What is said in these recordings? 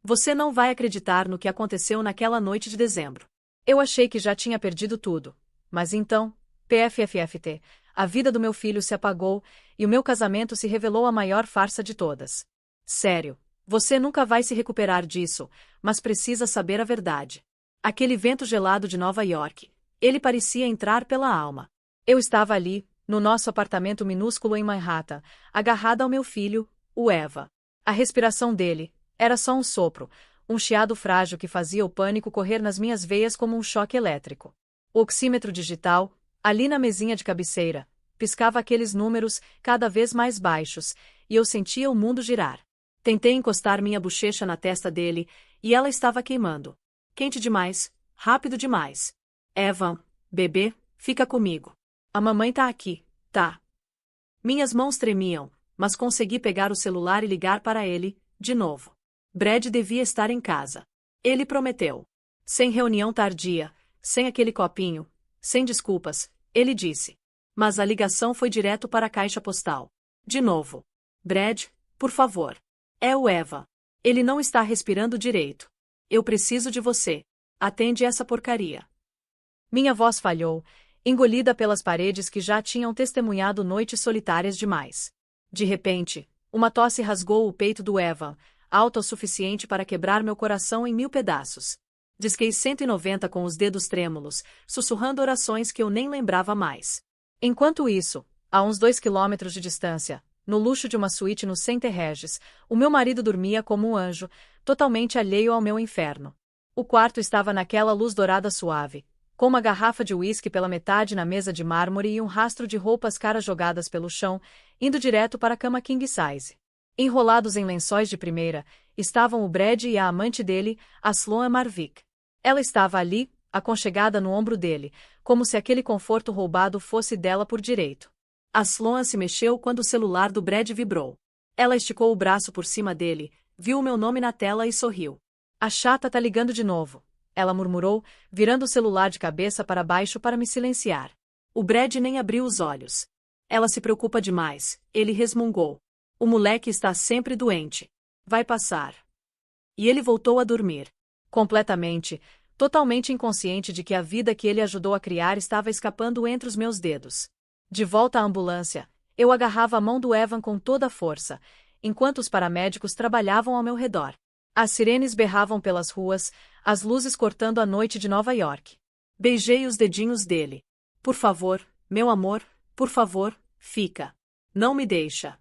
Você não vai acreditar no que aconteceu naquela noite de dezembro. Eu achei que já tinha perdido tudo. Mas então, PFFFT, a vida do meu filho se apagou e o meu casamento se revelou a maior farsa de todas. Sério, você nunca vai se recuperar disso, mas precisa saber a verdade. Aquele vento gelado de Nova York, ele parecia entrar pela alma. Eu estava ali, no nosso apartamento minúsculo em Manhattan, agarrada ao meu filho, o Eva. A respiração dele era só um sopro, um chiado frágil que fazia o pânico correr nas minhas veias como um choque elétrico. O oxímetro digital, ali na mesinha de cabeceira, piscava aqueles números cada vez mais baixos, e eu sentia o mundo girar. Tentei encostar minha bochecha na testa dele, e ela estava queimando. Quente demais, rápido demais. Evan, bebê, fica comigo. A mamãe tá aqui, tá? Minhas mãos tremiam, mas consegui pegar o celular e ligar para ele, de novo. Brad devia estar em casa. Ele prometeu. Sem reunião tardia, sem aquele copinho, sem desculpas, ele disse. Mas a ligação foi direto para a caixa postal. De novo. Brad, por favor. É o Eva. Ele não está respirando direito. Eu preciso de você. Atende essa porcaria. Minha voz falhou, engolida pelas paredes que já tinham testemunhado noites solitárias demais. De repente, uma tosse rasgou o peito do Eva, alta o suficiente para quebrar meu coração em 1000 pedaços. Disquei 190 com os dedos trêmulos, sussurrando orações que eu nem lembrava mais. Enquanto isso, a uns 2 quilômetros de distância, no luxo de uma suíte no Center Regis, o meu marido dormia como um anjo, totalmente alheio ao meu inferno. O quarto estava naquela luz dourada suave, com uma garrafa de uísque pela metade na mesa de mármore e um rastro de roupas caras jogadas pelo chão, indo direto para a cama king size. Enrolados em lençóis de primeira, estavam o Brad e a amante dele, a Sloan Marvick. Ela estava ali, aconchegada no ombro dele, como se aquele conforto roubado fosse dela por direito. A Sloan se mexeu quando o celular do Brad vibrou. Ela esticou o braço por cima dele, viu o meu nome na tela e sorriu. A chata tá ligando de novo, ela murmurou, virando o celular de cabeça para baixo para me silenciar. O Brad nem abriu os olhos. Ela se preocupa demais, ele resmungou. O moleque está sempre doente. Vai passar. E ele voltou a dormir. Completamente, totalmente inconsciente de que a vida que ele ajudou a criar estava escapando entre os meus dedos. De volta à ambulância, eu agarrava a mão do Evan com toda a força, enquanto os paramédicos trabalhavam ao meu redor. As sirenes berravam pelas ruas, as luzes cortando a noite de Nova York. Beijei os dedinhos dele. Por favor, meu amor, por favor, fica. Não me deixa.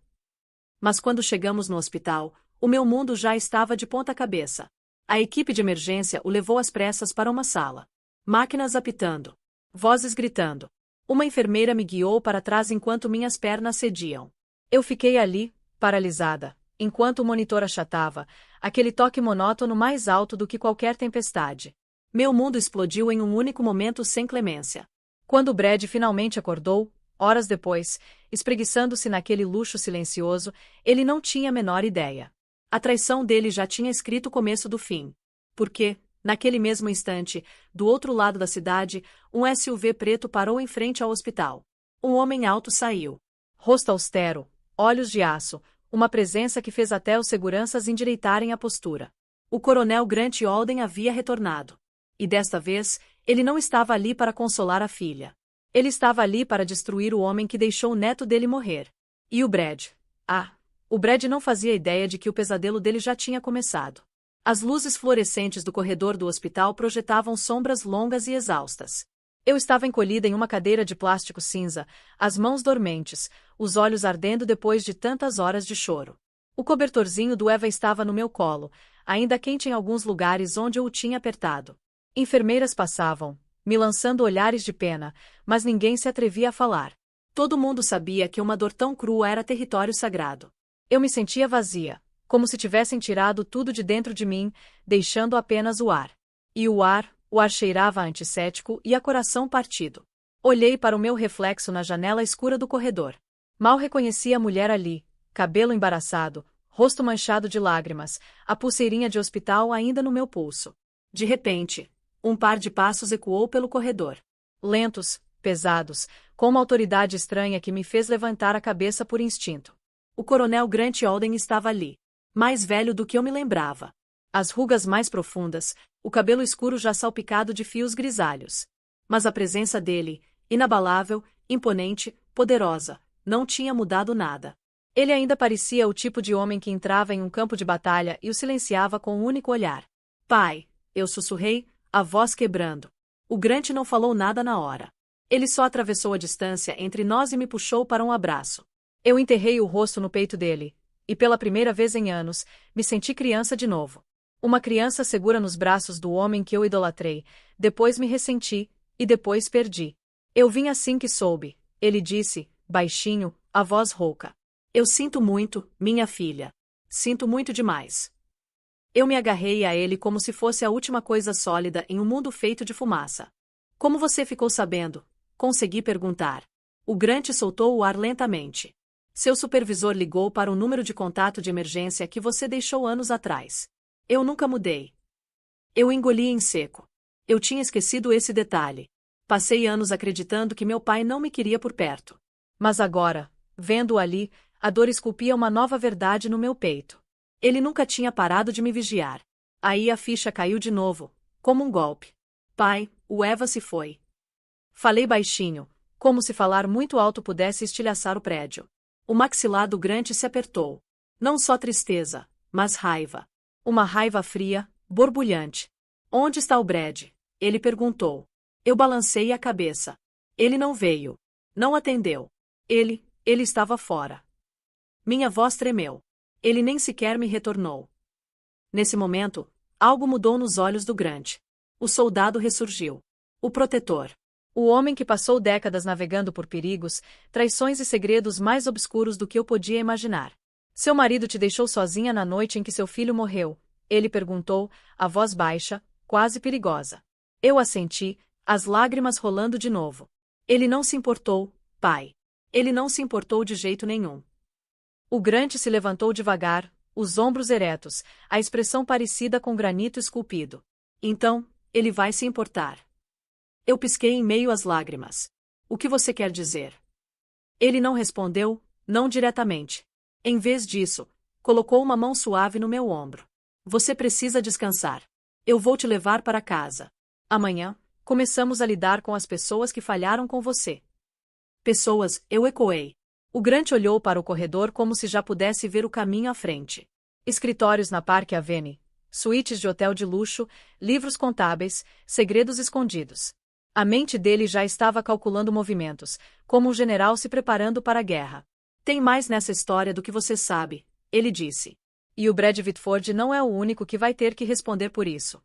Mas quando chegamos no hospital, o meu mundo já estava de ponta cabeça. A equipe de emergência o levou às pressas para uma sala. Máquinas apitando. Vozes gritando. Uma enfermeira me guiou para trás enquanto minhas pernas cediam. Eu fiquei ali, paralisada, enquanto o monitor achatava, aquele toque monótono mais alto do que qualquer tempestade. Meu mundo explodiu em um único momento sem clemência. Quando Brad finalmente acordou, horas depois, espreguiçando-se naquele luxo silencioso, ele não tinha a menor ideia. A traição dele já tinha escrito o começo do fim. Porque, naquele mesmo instante, do outro lado da cidade, um SUV preto parou em frente ao hospital. Um homem alto saiu. Rosto austero, olhos de aço, uma presença que fez até os seguranças endireitarem a postura. O coronel Grant Alden havia retornado. E desta vez, ele não estava ali para consolar a filha. Ele estava ali para destruir o homem que deixou o neto dele morrer. E o Brad? O Brad não fazia ideia de que o pesadelo dele já tinha começado. As luzes fluorescentes do corredor do hospital projetavam sombras longas e exaustas. Eu estava encolhida em uma cadeira de plástico cinza, as mãos dormentes, os olhos ardendo depois de tantas horas de choro. O cobertorzinho do Eva estava no meu colo, ainda quente em alguns lugares onde eu o tinha apertado. Enfermeiras passavam, me lançando olhares de pena, mas ninguém se atrevia a falar. Todo mundo sabia que uma dor tão crua era território sagrado. Eu me sentia vazia, como se tivessem tirado tudo de dentro de mim, deixando apenas o ar. E o ar cheirava a antisséptico e a coração partido. Olhei para o meu reflexo na janela escura do corredor. Mal reconheci a mulher ali, cabelo embaraçado, rosto manchado de lágrimas, a pulseirinha de hospital ainda no meu pulso. De repente, um par de passos ecoou pelo corredor. Lentos, pesados, com uma autoridade estranha que me fez levantar a cabeça por instinto. O coronel Grant Alden estava ali. Mais velho do que eu me lembrava. As rugas mais profundas, o cabelo escuro já salpicado de fios grisalhos. Mas a presença dele, inabalável, imponente, poderosa, não tinha mudado nada. Ele ainda parecia o tipo de homem que entrava em um campo de batalha e o silenciava com um único olhar. Pai, eu sussurrei, a voz quebrando. O Grant não falou nada na hora. Ele só atravessou a distância entre nós e me puxou para um abraço. Eu enterrei o rosto no peito dele, e pela primeira vez em anos, me senti criança de novo. Uma criança segura nos braços do homem que eu idolatrei, depois me ressenti, e depois perdi. Eu vim assim que soube, ele disse, baixinho, a voz rouca. Eu sinto muito, minha filha. Sinto muito demais. Eu me agarrei a ele como se fosse a última coisa sólida em um mundo feito de fumaça. Como você ficou sabendo? Consegui perguntar. O Grant soltou o ar lentamente. Seu supervisor ligou para o número de contato de emergência que você deixou anos atrás. Eu nunca mudei. Eu engoli em seco. Eu tinha esquecido esse detalhe. Passei anos acreditando que meu pai não me queria por perto. Mas agora, vendo-o ali, a dor esculpia uma nova verdade no meu peito. Ele nunca tinha parado de me vigiar. Aí a ficha caiu de novo, como um golpe. Pai, o Eva se foi. Falei baixinho, como se falar muito alto pudesse estilhaçar o prédio. O maxilar do Grant se apertou. Não só tristeza, mas raiva. Uma raiva fria, borbulhante. Onde está o Brad? Ele perguntou. Eu balancei a cabeça. Ele não veio. Não atendeu. Ele estava fora. Minha voz tremeu. Ele nem sequer me retornou. Nesse momento, algo mudou nos olhos do Grant. O soldado ressurgiu. O protetor. O homem que passou décadas navegando por perigos, traições e segredos mais obscuros do que eu podia imaginar. Seu marido te deixou sozinha na noite em que seu filho morreu? Ele perguntou, a voz baixa, quase perigosa. Eu assenti, as lágrimas rolando de novo. Ele não se importou, pai. Ele não se importou de jeito nenhum. O Grant se levantou devagar, os ombros eretos, a expressão parecida com granito esculpido. Então, ele vai se importar. Eu pisquei em meio às lágrimas. O que você quer dizer? Ele não respondeu, não diretamente. Em vez disso, colocou uma mão suave no meu ombro. Você precisa descansar. Eu vou te levar para casa. Amanhã, começamos a lidar com as pessoas que falharam com você. Pessoas, eu ecoei. O Grant olhou para o corredor como se já pudesse ver o caminho à frente. Escritórios na Park Avenue, suítes de hotel de luxo, livros contábeis, segredos escondidos. A mente dele já estava calculando movimentos, como um general se preparando para a guerra. Tem mais nessa história do que você sabe, ele disse. E o Brad Whitford não é o único que vai ter que responder por isso.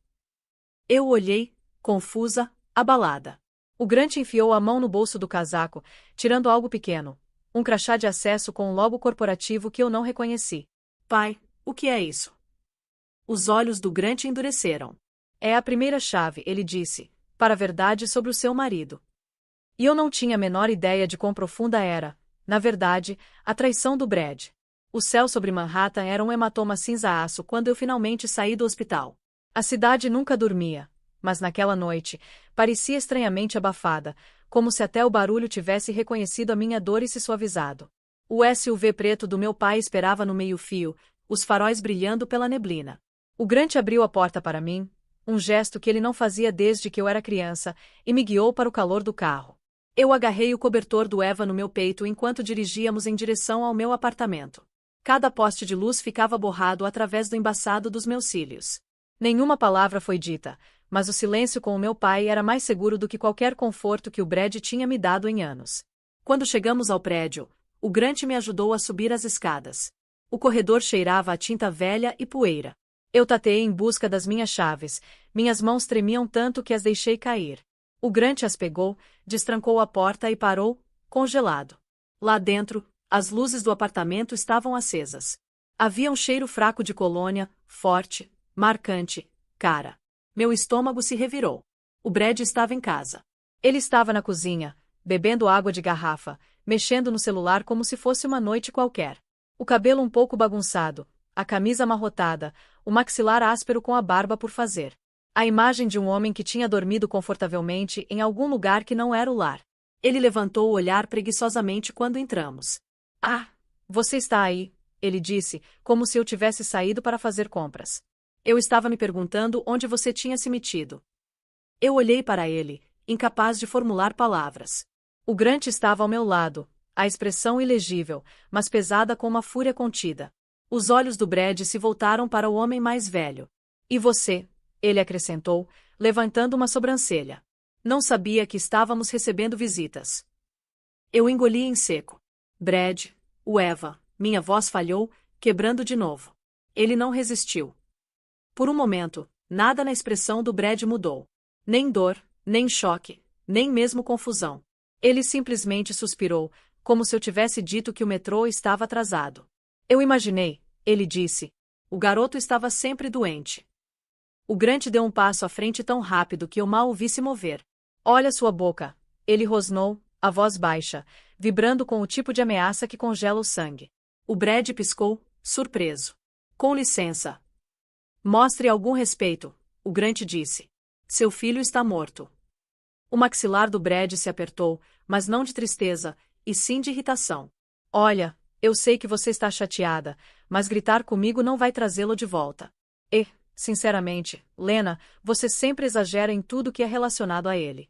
Eu olhei, confusa, abalada. O Grant enfiou a mão no bolso do casaco, tirando algo pequeno. Um crachá de acesso com um logo corporativo que eu não reconheci. Pai, o que é isso? Os olhos do Grant endureceram. É a primeira chave, ele disse, para a verdade sobre o seu marido. E eu não tinha a menor ideia de quão profunda era, na verdade, a traição do Brad. O céu sobre Manhattan era um hematoma cinza-aço quando eu finalmente saí do hospital. A cidade nunca dormia, mas naquela noite, parecia estranhamente abafada, como se até o barulho tivesse reconhecido a minha dor e se suavizado. O SUV preto do meu pai esperava no meio-fio, os faróis brilhando pela neblina. O Grant abriu a porta para mim, um gesto que ele não fazia desde que eu era criança, e me guiou para o calor do carro. Eu agarrei o cobertor do Eva no meu peito enquanto dirigíamos em direção ao meu apartamento. Cada poste de luz ficava borrado através do embaçado dos meus cílios. Nenhuma palavra foi dita, mas o silêncio com o meu pai era mais seguro do que qualquer conforto que o Brad tinha me dado em anos. Quando chegamos ao prédio, o Grant me ajudou a subir as escadas. O corredor cheirava a tinta velha e poeira. Eu tateei em busca das minhas chaves, minhas mãos tremiam tanto que as deixei cair. O Grant as pegou, destrancou a porta e parou, congelado. Lá dentro, as luzes do apartamento estavam acesas. Havia um cheiro fraco de colônia, forte, marcante, cara. Meu estômago se revirou. O Brad estava em casa. Ele estava na cozinha, bebendo água de garrafa, mexendo no celular como se fosse uma noite qualquer. O cabelo um pouco bagunçado, a camisa amarrotada, o maxilar áspero com a barba por fazer. A imagem de um homem que tinha dormido confortavelmente em algum lugar que não era o lar. Ele levantou o olhar preguiçosamente quando entramos. Ah, você está aí, ele disse, como se eu tivesse saído para fazer compras. Eu estava me perguntando onde você tinha se metido. Eu olhei para ele, incapaz de formular palavras. O Grant estava ao meu lado, a expressão ilegível, mas pesada com uma fúria contida. Os olhos do Brad se voltaram para o homem mais velho. E você? Ele acrescentou, levantando uma sobrancelha. Não sabia que estávamos recebendo visitas. Eu engoli em seco. Brad, o Eva, minha voz falhou, quebrando de novo. Ele não resistiu. Por um momento, nada na expressão do Brad mudou. Nem dor, nem choque, nem mesmo confusão. Ele simplesmente suspirou, como se eu tivesse dito que o metrô estava atrasado. Eu imaginei, ele disse. O garoto estava sempre doente. O Grant deu um passo à frente tão rápido que eu mal o vi se mover. Olha sua boca, ele rosnou, a voz baixa, vibrando com o tipo de ameaça que congela o sangue. O Brad piscou, surpreso. Com licença. Mostre algum respeito, o Grant disse. Seu filho está morto. O maxilar do Brad se apertou, mas não de tristeza, e sim de irritação. Olha, eu sei que você está chateada, mas gritar comigo não vai trazê-lo de volta. E, sinceramente, Lena, você sempre exagera em tudo que é relacionado a ele.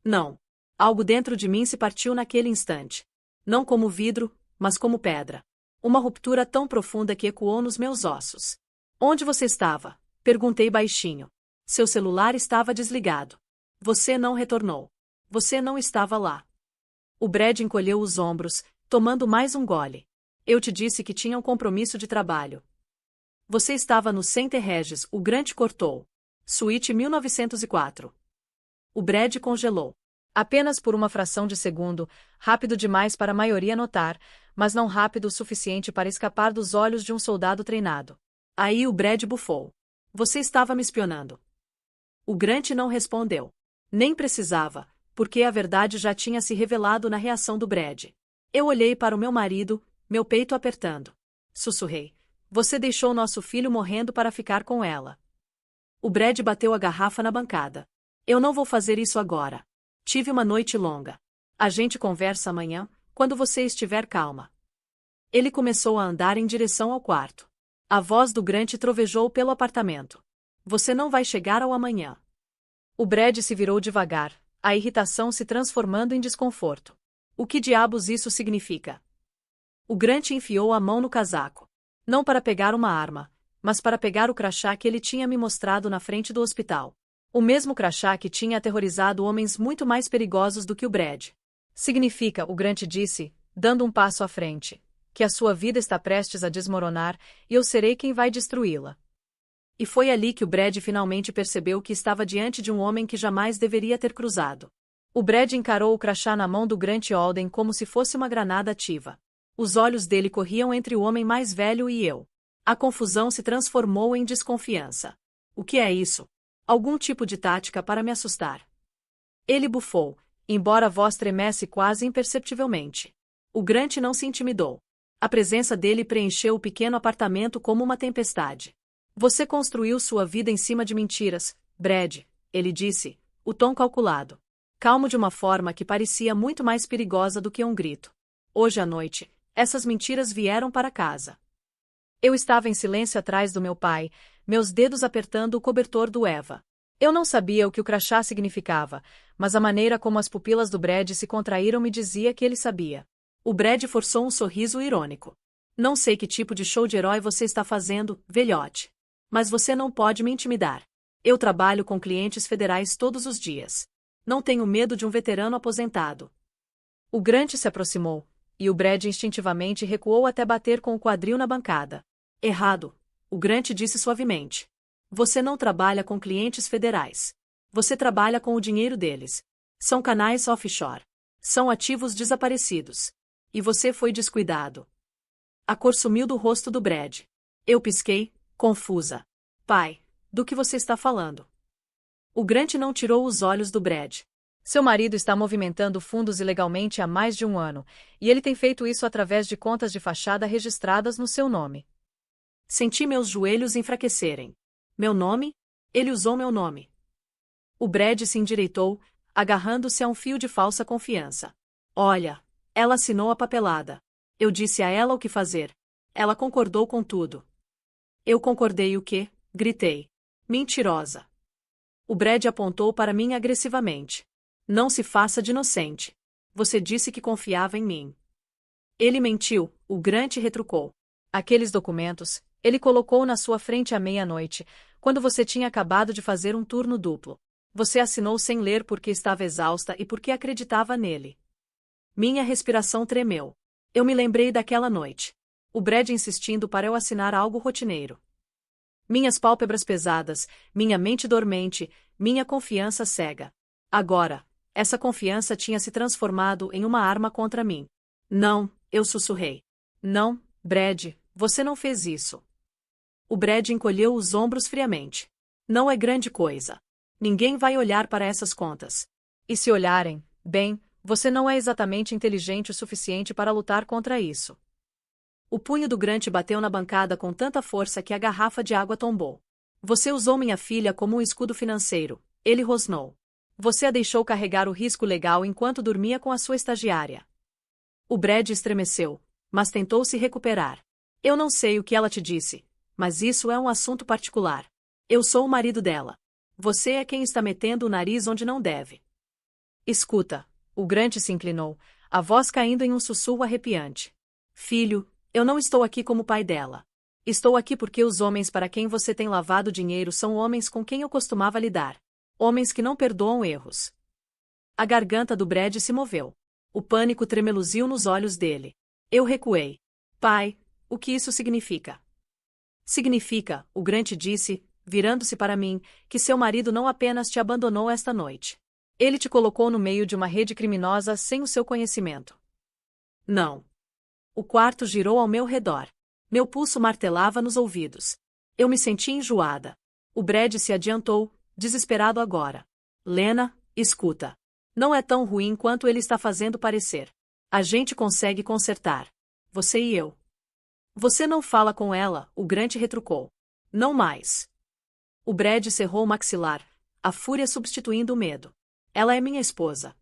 Não. Algo dentro de mim se partiu naquele instante. Não como vidro, mas como pedra. Uma ruptura tão profunda que ecoou nos meus ossos. Onde você estava? Perguntei baixinho. Seu celular estava desligado. Você não retornou. Você não estava lá. O Brad encolheu os ombros, tomando mais um gole. Eu te disse que tinha um compromisso de trabalho. Você estava no Center Regis, o Grant cortou. Suíte 1904. O Brad congelou. Apenas por uma fração de segundo, rápido demais para a maioria notar, mas não rápido o suficiente para escapar dos olhos de um soldado treinado. Aí o Brad bufou. Você estava me espionando. O Grant não respondeu. Nem precisava, porque a verdade já tinha se revelado na reação do Brad. Eu olhei para o meu marido, meu peito apertando. Sussurrei. Você deixou nosso filho morrendo para ficar com ela. O Brad bateu a garrafa na bancada. Eu não vou fazer isso agora. Tive uma noite longa. A gente conversa amanhã, quando você estiver calma. Ele começou a andar em direção ao quarto. A voz do Grant trovejou pelo apartamento. Você não vai chegar ao amanhã. O Brad se virou devagar, a irritação se transformando em desconforto. O que diabos isso significa? O Grant enfiou a mão no casaco. Não para pegar uma arma, mas para pegar o crachá que ele tinha me mostrado na frente do hospital. O mesmo crachá que tinha aterrorizado homens muito mais perigosos do que o Brad. Significa, o Grant disse, dando um passo à frente, que a sua vida está prestes a desmoronar e eu serei quem vai destruí-la. E foi ali que o Brad finalmente percebeu que estava diante de um homem que jamais deveria ter cruzado. O Brad encarou o crachá na mão do Grant Alden como se fosse uma granada ativa. Os olhos dele corriam entre o homem mais velho e eu. A confusão se transformou em desconfiança. O que é isso? Algum tipo de tática para me assustar. Ele bufou, embora a voz tremesse quase imperceptivelmente. O Grant não se intimidou. A presença dele preencheu o pequeno apartamento como uma tempestade. Você construiu sua vida em cima de mentiras, Brad, ele disse, o tom calculado. Calmo de uma forma que parecia muito mais perigosa do que um grito. Hoje à noite, essas mentiras vieram para casa. Eu estava em silêncio atrás do meu pai, meus dedos apertando o cobertor do Eva. Eu não sabia o que o crachá significava, mas a maneira como as pupilas do Brad se contraíram me dizia que ele sabia. O Brad forçou um sorriso irônico. Não sei que tipo de show de herói você está fazendo, velhote. Mas você não pode me intimidar. Eu trabalho com clientes federais todos os dias. Não tenho medo de um veterano aposentado. O Grant se aproximou, e o Brad instintivamente recuou até bater com o quadril na bancada. Errado, o Grant disse suavemente. Você não trabalha com clientes federais. Você trabalha com o dinheiro deles. São canais offshore. São ativos desaparecidos. E você foi descuidado. A cor sumiu do rosto do Brad. Eu pisquei, confusa. Pai, do que você está falando? O Grant não tirou os olhos do Brad. Seu marido está movimentando fundos ilegalmente há mais de um ano, e ele tem feito isso através de contas de fachada registradas no seu nome. Senti meus joelhos enfraquecerem. Meu nome? Ele usou meu nome. O Brad se endireitou, agarrando-se a um fio de falsa confiança. Olha, ela assinou a papelada. Eu disse a ela o que fazer. Ela concordou com tudo. Eu concordei o quê? Gritei. Mentirosa. O Brad apontou para mim agressivamente. Não se faça de inocente. Você disse que confiava em mim. Ele mentiu, o Grant retrucou. Aqueles documentos, ele colocou na sua frente à meia-noite, quando você tinha acabado de fazer um turno duplo. Você assinou sem ler porque estava exausta e porque acreditava nele. Minha respiração tremeu. Eu me lembrei daquela noite. O Brad insistindo para eu assinar algo rotineiro. Minhas pálpebras pesadas, minha mente dormente, minha confiança cega. Agora, essa confiança tinha se transformado em uma arma contra mim. Não, eu sussurrei. Não, Brad, você não fez isso. O Brad encolheu os ombros friamente. Não é grande coisa. Ninguém vai olhar para essas contas. E se olharem, bem, você não é exatamente inteligente o suficiente para lutar contra isso. O punho do Grant bateu na bancada com tanta força que a garrafa de água tombou. Você usou minha filha como um escudo financeiro, ele rosnou. Você a deixou carregar o risco legal enquanto dormia com a sua estagiária. O Brad estremeceu, mas tentou se recuperar. Eu não sei o que ela te disse, mas isso é um assunto particular. Eu sou o marido dela. Você é quem está metendo o nariz onde não deve. Escuta, o Grant se inclinou, a voz caindo em um sussurro arrepiante. Filho, eu não estou aqui como pai dela. Estou aqui porque os homens para quem você tem lavado dinheiro são homens com quem eu costumava lidar. Homens que não perdoam erros. A garganta do Brad se moveu. O pânico tremeluziu nos olhos dele. Eu recuei. Pai, o que isso significa? Significa, o Grant disse, virando-se para mim, que seu marido não apenas te abandonou esta noite. Ele te colocou no meio de uma rede criminosa sem o seu conhecimento. Não. O quarto girou ao meu redor. Meu pulso martelava nos ouvidos. Eu me senti enjoada. O Brad se adiantou, desesperado agora. Lena, escuta. Não é tão ruim quanto ele está fazendo parecer. A gente consegue consertar. Você e eu. Você não fala com ela, o Grant retrucou. Não mais. O Brad cerrou o maxilar, a fúria substituindo o medo. Ela é minha esposa.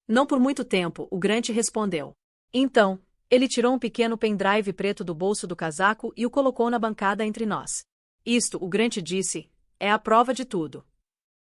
Não por muito tempo, o Grant respondeu. Então, ele tirou um pequeno pendrive preto do bolso do casaco e o colocou na bancada entre nós. Isto, o Grant disse, é a prova de tudo.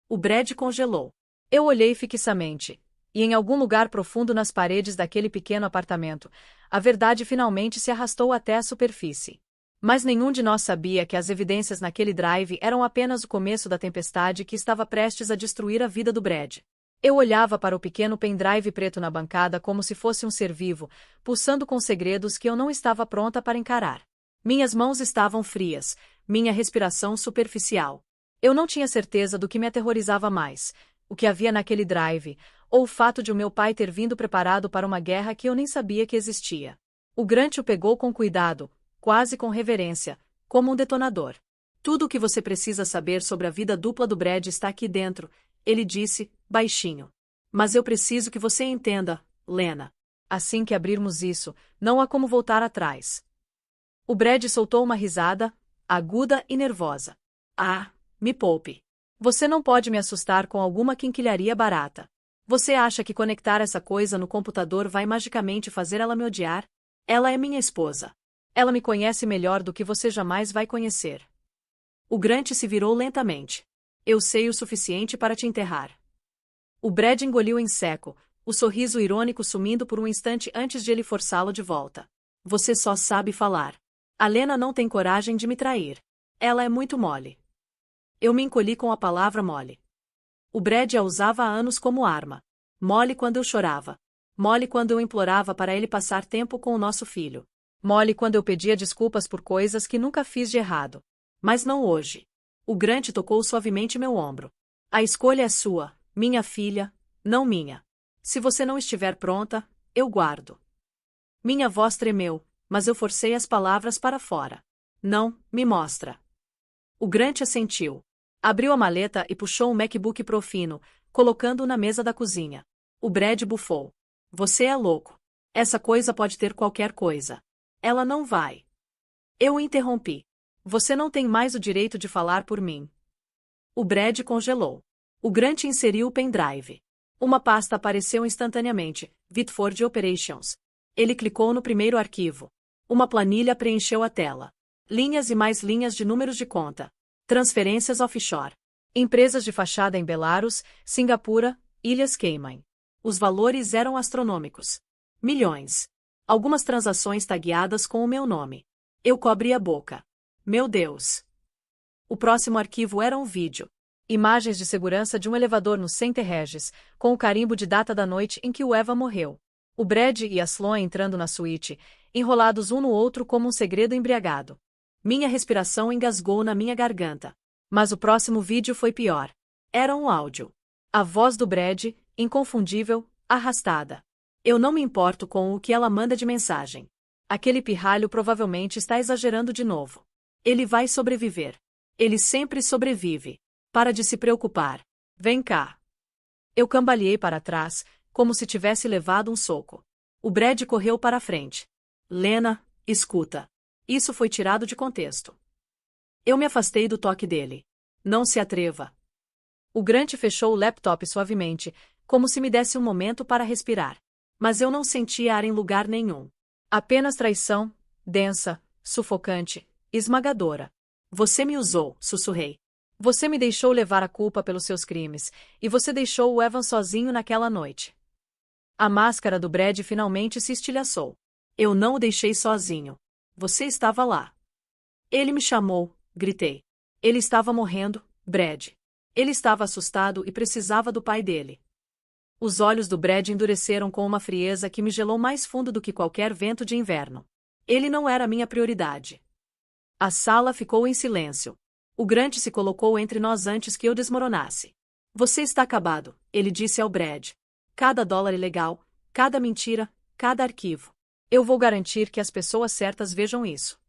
O Brad congelou. Eu olhei fixamente, e em algum lugar profundo nas paredes daquele pequeno apartamento, a verdade finalmente se arrastou até a superfície. Mas nenhum de nós sabia que as evidências naquele drive eram apenas o começo da tempestade que estava prestes a destruir a vida do Brad. Eu olhava para o pequeno pendrive preto na bancada como se fosse um ser vivo, pulsando com segredos que eu não estava pronta para encarar. Minhas mãos estavam frias, minha respiração superficial. Eu não tinha certeza do que me aterrorizava mais, o que havia naquele drive, ou o fato de o meu pai ter vindo preparado para uma guerra que eu nem sabia que existia. O Grant o pegou com cuidado, quase com reverência, como um detonador. Tudo o que você precisa saber sobre a vida dupla do Brad está aqui dentro, ele disse, baixinho. Mas eu preciso que você entenda, Lena. Assim que abrirmos isso, não há como voltar atrás. O Brad soltou uma risada, aguda e nervosa. Ah, me poupe. Você não pode me assustar com alguma quinquilharia barata. Você acha que conectar essa coisa no computador vai magicamente fazer ela me odiar? Ela é minha esposa. Ela me conhece melhor do que você jamais vai conhecer. O Grant se virou lentamente. Eu sei o suficiente para te enterrar. O Brad engoliu em seco, o sorriso irônico sumindo por um instante antes de ele forçá-lo de volta. Você só sabe falar. A Lena não tem coragem de me trair. Ela é muito mole. Eu me encolhi com a palavra mole. O Brad a usava há anos como arma. Mole quando eu chorava. Mole quando eu implorava para ele passar tempo com o nosso filho. Mole quando eu pedia desculpas por coisas que nunca fiz de errado. Mas não hoje. O Grant tocou suavemente meu ombro. A escolha é sua, minha filha, não minha. Se você não estiver pronta, eu guardo. Minha voz tremeu, mas eu forcei as palavras para fora. Não, me mostra. O Grant assentiu. Abriu a maleta e puxou um MacBook Pro fino, colocando-o na mesa da cozinha. O Brad bufou. Você é louco. Essa coisa pode ter qualquer coisa. Ela não vai. Eu o interrompi. Você não tem mais o direito de falar por mim. O Brad congelou. O Grant inseriu o pendrive. Uma pasta apareceu instantaneamente, Bitford Operations. Ele clicou no primeiro arquivo. Uma planilha preencheu a tela. Linhas e mais linhas de números de conta. Transferências offshore. Empresas de fachada em Belarus, Singapura, Ilhas Cayman. Os valores eram astronômicos. Milhões. Algumas transações tagueadas com o meu nome. Eu cobri a boca. Meu Deus. O próximo arquivo era um vídeo. Imagens de segurança de um elevador no Center Regis, com o carimbo de data da noite em que o Eva morreu. O Brad e a Sloan entrando na suíte, enrolados um no outro como um segredo embriagado. Minha respiração engasgou na minha garganta. Mas o próximo vídeo foi pior. Era um áudio. A voz do Brad, inconfundível, arrastada. Eu não me importo com o que ela manda de mensagem. Aquele pirralho provavelmente está exagerando de novo. Ele vai sobreviver. Ele sempre sobrevive. Para de se preocupar. Vem cá. Eu cambaleei para trás, como se tivesse levado um soco. O Brad correu para a frente. Lena, escuta. Isso foi tirado de contexto. Eu me afastei do toque dele. Não se atreva. O Grant fechou o laptop suavemente, como se me desse um momento para respirar. Mas eu não sentia ar em lugar nenhum. Apenas traição, densa, sufocante, esmagadora. Você me usou, sussurrei. Você me deixou levar a culpa pelos seus crimes, e você deixou o Evan sozinho naquela noite. A máscara do Brad finalmente se estilhaçou. Eu não o deixei sozinho. Você estava lá. Ele me chamou, gritei. Ele estava morrendo, Brad. Ele estava assustado e precisava do pai dele. Os olhos do Brad endureceram com uma frieza que me gelou mais fundo do que qualquer vento de inverno. Ele não era minha prioridade. A sala ficou em silêncio. O Grant se colocou entre nós antes que eu desmoronasse. Você está acabado, ele disse ao Brad. Cada dólar ilegal, cada mentira, cada arquivo. Eu vou garantir que as pessoas certas vejam isso.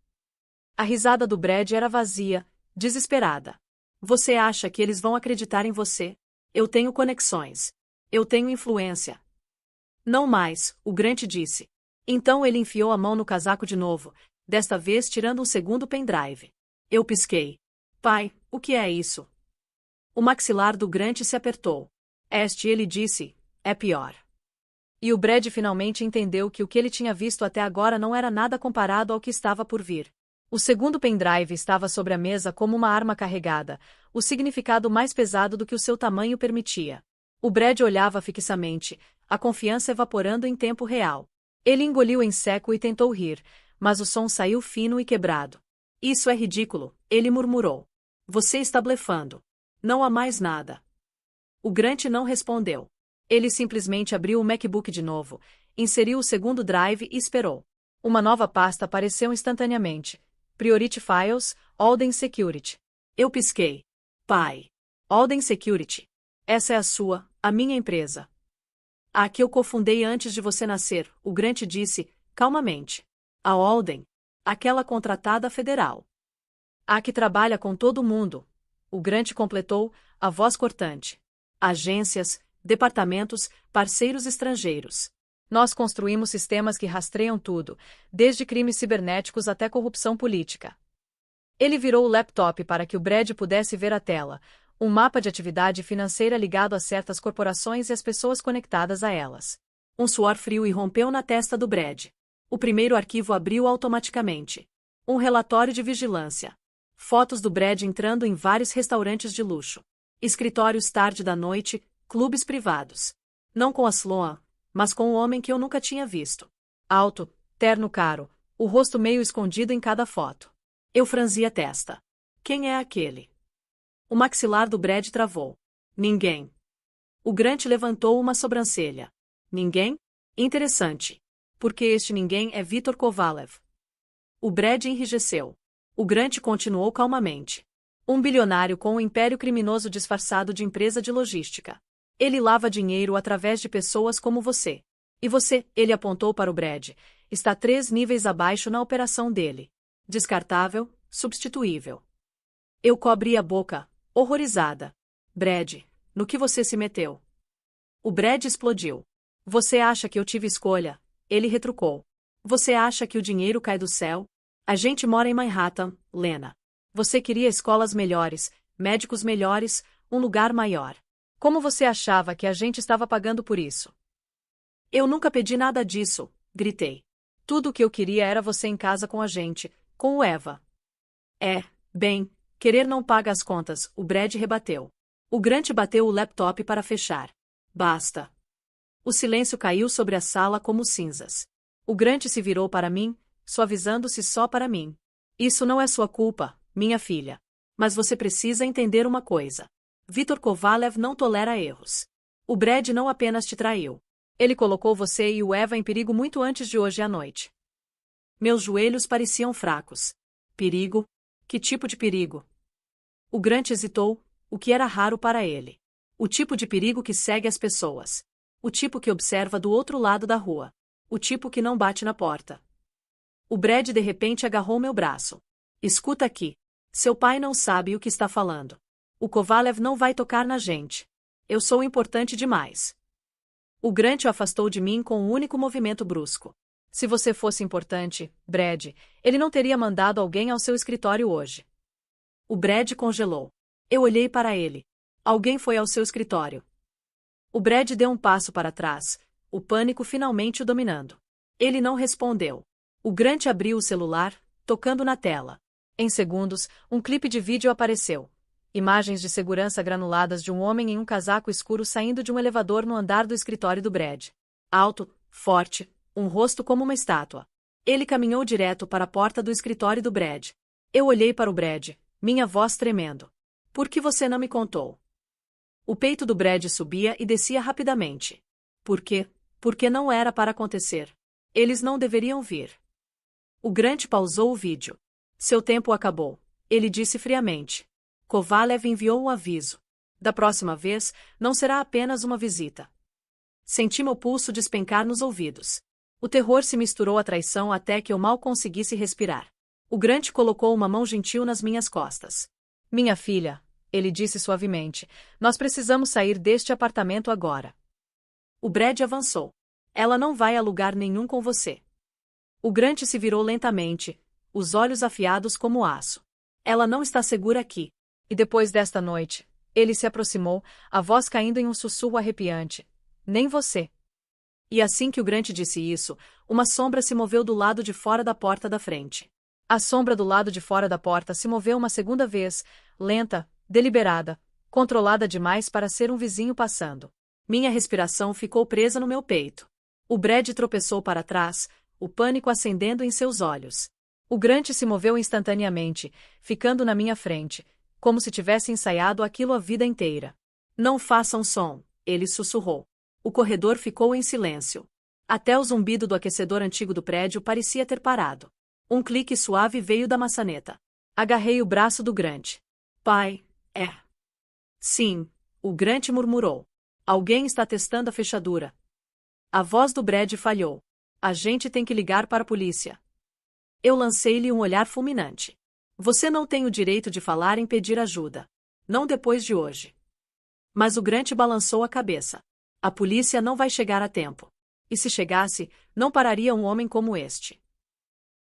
A risada do Brad era vazia, desesperada. Você acha que eles vão acreditar em você? Eu tenho conexões. Eu tenho influência. Não mais, o Grant disse. Então ele enfiou a mão no casaco de novo, desta vez tirando um segundo pendrive. Eu pisquei. Pai, o que é isso? O maxilar do Grant se apertou. Ele disse, é pior. E o Brad finalmente entendeu que o que ele tinha visto até agora não era nada comparado ao que estava por vir. O segundo pendrive estava sobre a mesa como uma arma carregada, o significado mais pesado do que o seu tamanho permitia. O Brad olhava fixamente, a confiança evaporando em tempo real. Ele engoliu em seco e tentou rir, mas o som saiu fino e quebrado. Isso é ridículo, ele murmurou. Você está blefando. Não há mais nada. O Grant não respondeu. Ele simplesmente abriu o MacBook de novo, inseriu o segundo drive e esperou. Uma nova pasta apareceu instantaneamente. Priority Files, Alden Security. Eu pisquei. Pai. Alden Security. Essa é a minha empresa. A que eu cofundei antes de você nascer, o Grant disse, calmamente. A Alden. Aquela contratada federal. A que trabalha com todo mundo. O Grant completou, a voz cortante. Agências, departamentos, parceiros estrangeiros. Nós construímos sistemas que rastreiam tudo, desde crimes cibernéticos até corrupção política. Ele virou o laptop para que o Brad pudesse ver a tela, um mapa de atividade financeira ligado a certas corporações e as pessoas conectadas a elas. Um suor frio irrompeu na testa do Brad. O primeiro arquivo abriu automaticamente. Um relatório de vigilância. Fotos do Brad entrando em vários restaurantes de luxo. Escritórios tarde da noite, clubes privados. Não com a Sloan, mas com um homem que eu nunca tinha visto. Alto, terno caro, o rosto meio escondido em cada foto. Eu franzi a testa. Quem é aquele? O maxilar do Brad travou. Ninguém. O Grant levantou uma sobrancelha. Ninguém? Interessante. Porque este ninguém é Viktor Kovalev. O Brad enrijeceu. O Grant continuou calmamente. Um bilionário com um império criminoso disfarçado de empresa de logística. Ele lava dinheiro através de pessoas como você. E você, ele apontou para o Brad, está 3 níveis abaixo na operação dele. Descartável, substituível. Eu cobri a boca, horrorizada. Brad, no que você se meteu? O Brad explodiu. Você acha que eu tive escolha? Ele retrucou. Você acha que o dinheiro cai do céu? A gente mora em Manhattan, Lena. Você queria escolas melhores, médicos melhores, um lugar maior. Como você achava que a gente estava pagando por isso? Eu nunca pedi nada disso, gritei. Tudo o que eu queria era você em casa com a gente, com o Eva. Bem, Querer não paga as contas, o Brad rebateu. O Grant bateu o laptop para fechar. Basta. O silêncio caiu sobre a sala como cinzas. O Grant se virou para mim, suavizando-se só para mim. Isso não é sua culpa, minha filha. Mas você precisa entender uma coisa. Viktor Kovalev não tolera erros. O Brad não apenas te traiu. Ele colocou você e o Eva em perigo muito antes de hoje à noite. Meus joelhos pareciam fracos. Perigo? Que tipo de perigo? O Grant hesitou, o que era raro para ele. O tipo de perigo que segue as pessoas. O tipo que observa do outro lado da rua. O tipo que não bate na porta. O Brad de repente agarrou meu braço. Escuta aqui. Seu pai não sabe o que está falando. O Kovalev não vai tocar na gente. Eu sou importante demais. O Grant o afastou de mim com um único movimento brusco. Se você fosse importante, Brad, ele não teria mandado alguém ao seu escritório hoje. O Brad congelou. Eu olhei para ele. Alguém foi ao seu escritório. O Brad deu um passo para trás, o pânico finalmente o dominando. Ele não respondeu. O Grant abriu o celular, tocando na tela. Em segundos, um clipe de vídeo apareceu. Imagens de segurança granuladas de um homem em um casaco escuro saindo de um elevador no andar do escritório do Brad. Alto, forte, um rosto como uma estátua. Ele caminhou direto para a porta do escritório do Brad. Eu olhei para o Brad, minha voz tremendo. Por que você não me contou? O peito do Brad subia e descia rapidamente. Por quê? Porque não era para acontecer. Eles não deveriam vir. O Grant pausou o vídeo. Seu tempo acabou. Ele disse friamente. Kovalev enviou um aviso. Da próxima vez, não será apenas uma visita. Senti meu pulso despencar nos ouvidos. O terror se misturou à traição até que eu mal conseguisse respirar. O Grant colocou uma mão gentil nas minhas costas. Minha filha, ele disse suavemente, nós precisamos sair deste apartamento agora. O Brad avançou. Ela não vai a lugar nenhum com você. O Grant se virou lentamente, os olhos afiados como aço. Ela não está segura aqui. E depois desta noite, ele se aproximou, a voz caindo em um sussurro arrepiante. Nem você. E assim que o Grant disse isso, uma sombra se moveu do lado de fora da porta da frente. A sombra do lado de fora da porta se moveu uma segunda vez, lenta, deliberada, controlada demais para ser um vizinho passando. Minha respiração ficou presa no meu peito. O Brad tropeçou para trás, o pânico acendendo em seus olhos. O Grant se moveu instantaneamente, ficando na minha frente, como se tivesse ensaiado aquilo a vida inteira. Não façam som, ele sussurrou. O corredor ficou em silêncio. Até o zumbido do aquecedor antigo do prédio parecia ter parado. Um clique suave veio da maçaneta. Agarrei o braço do Grant. Pai, é. Sim, o Grant murmurou. Alguém está testando a fechadura. A voz do Brad falhou. A gente tem que ligar para a polícia. Eu lancei-lhe um olhar fulminante. Você não tem o direito de falar em pedir ajuda. Não depois de hoje. Mas o Grant balançou a cabeça. A polícia não vai chegar a tempo. E se chegasse, não pararia um homem como este.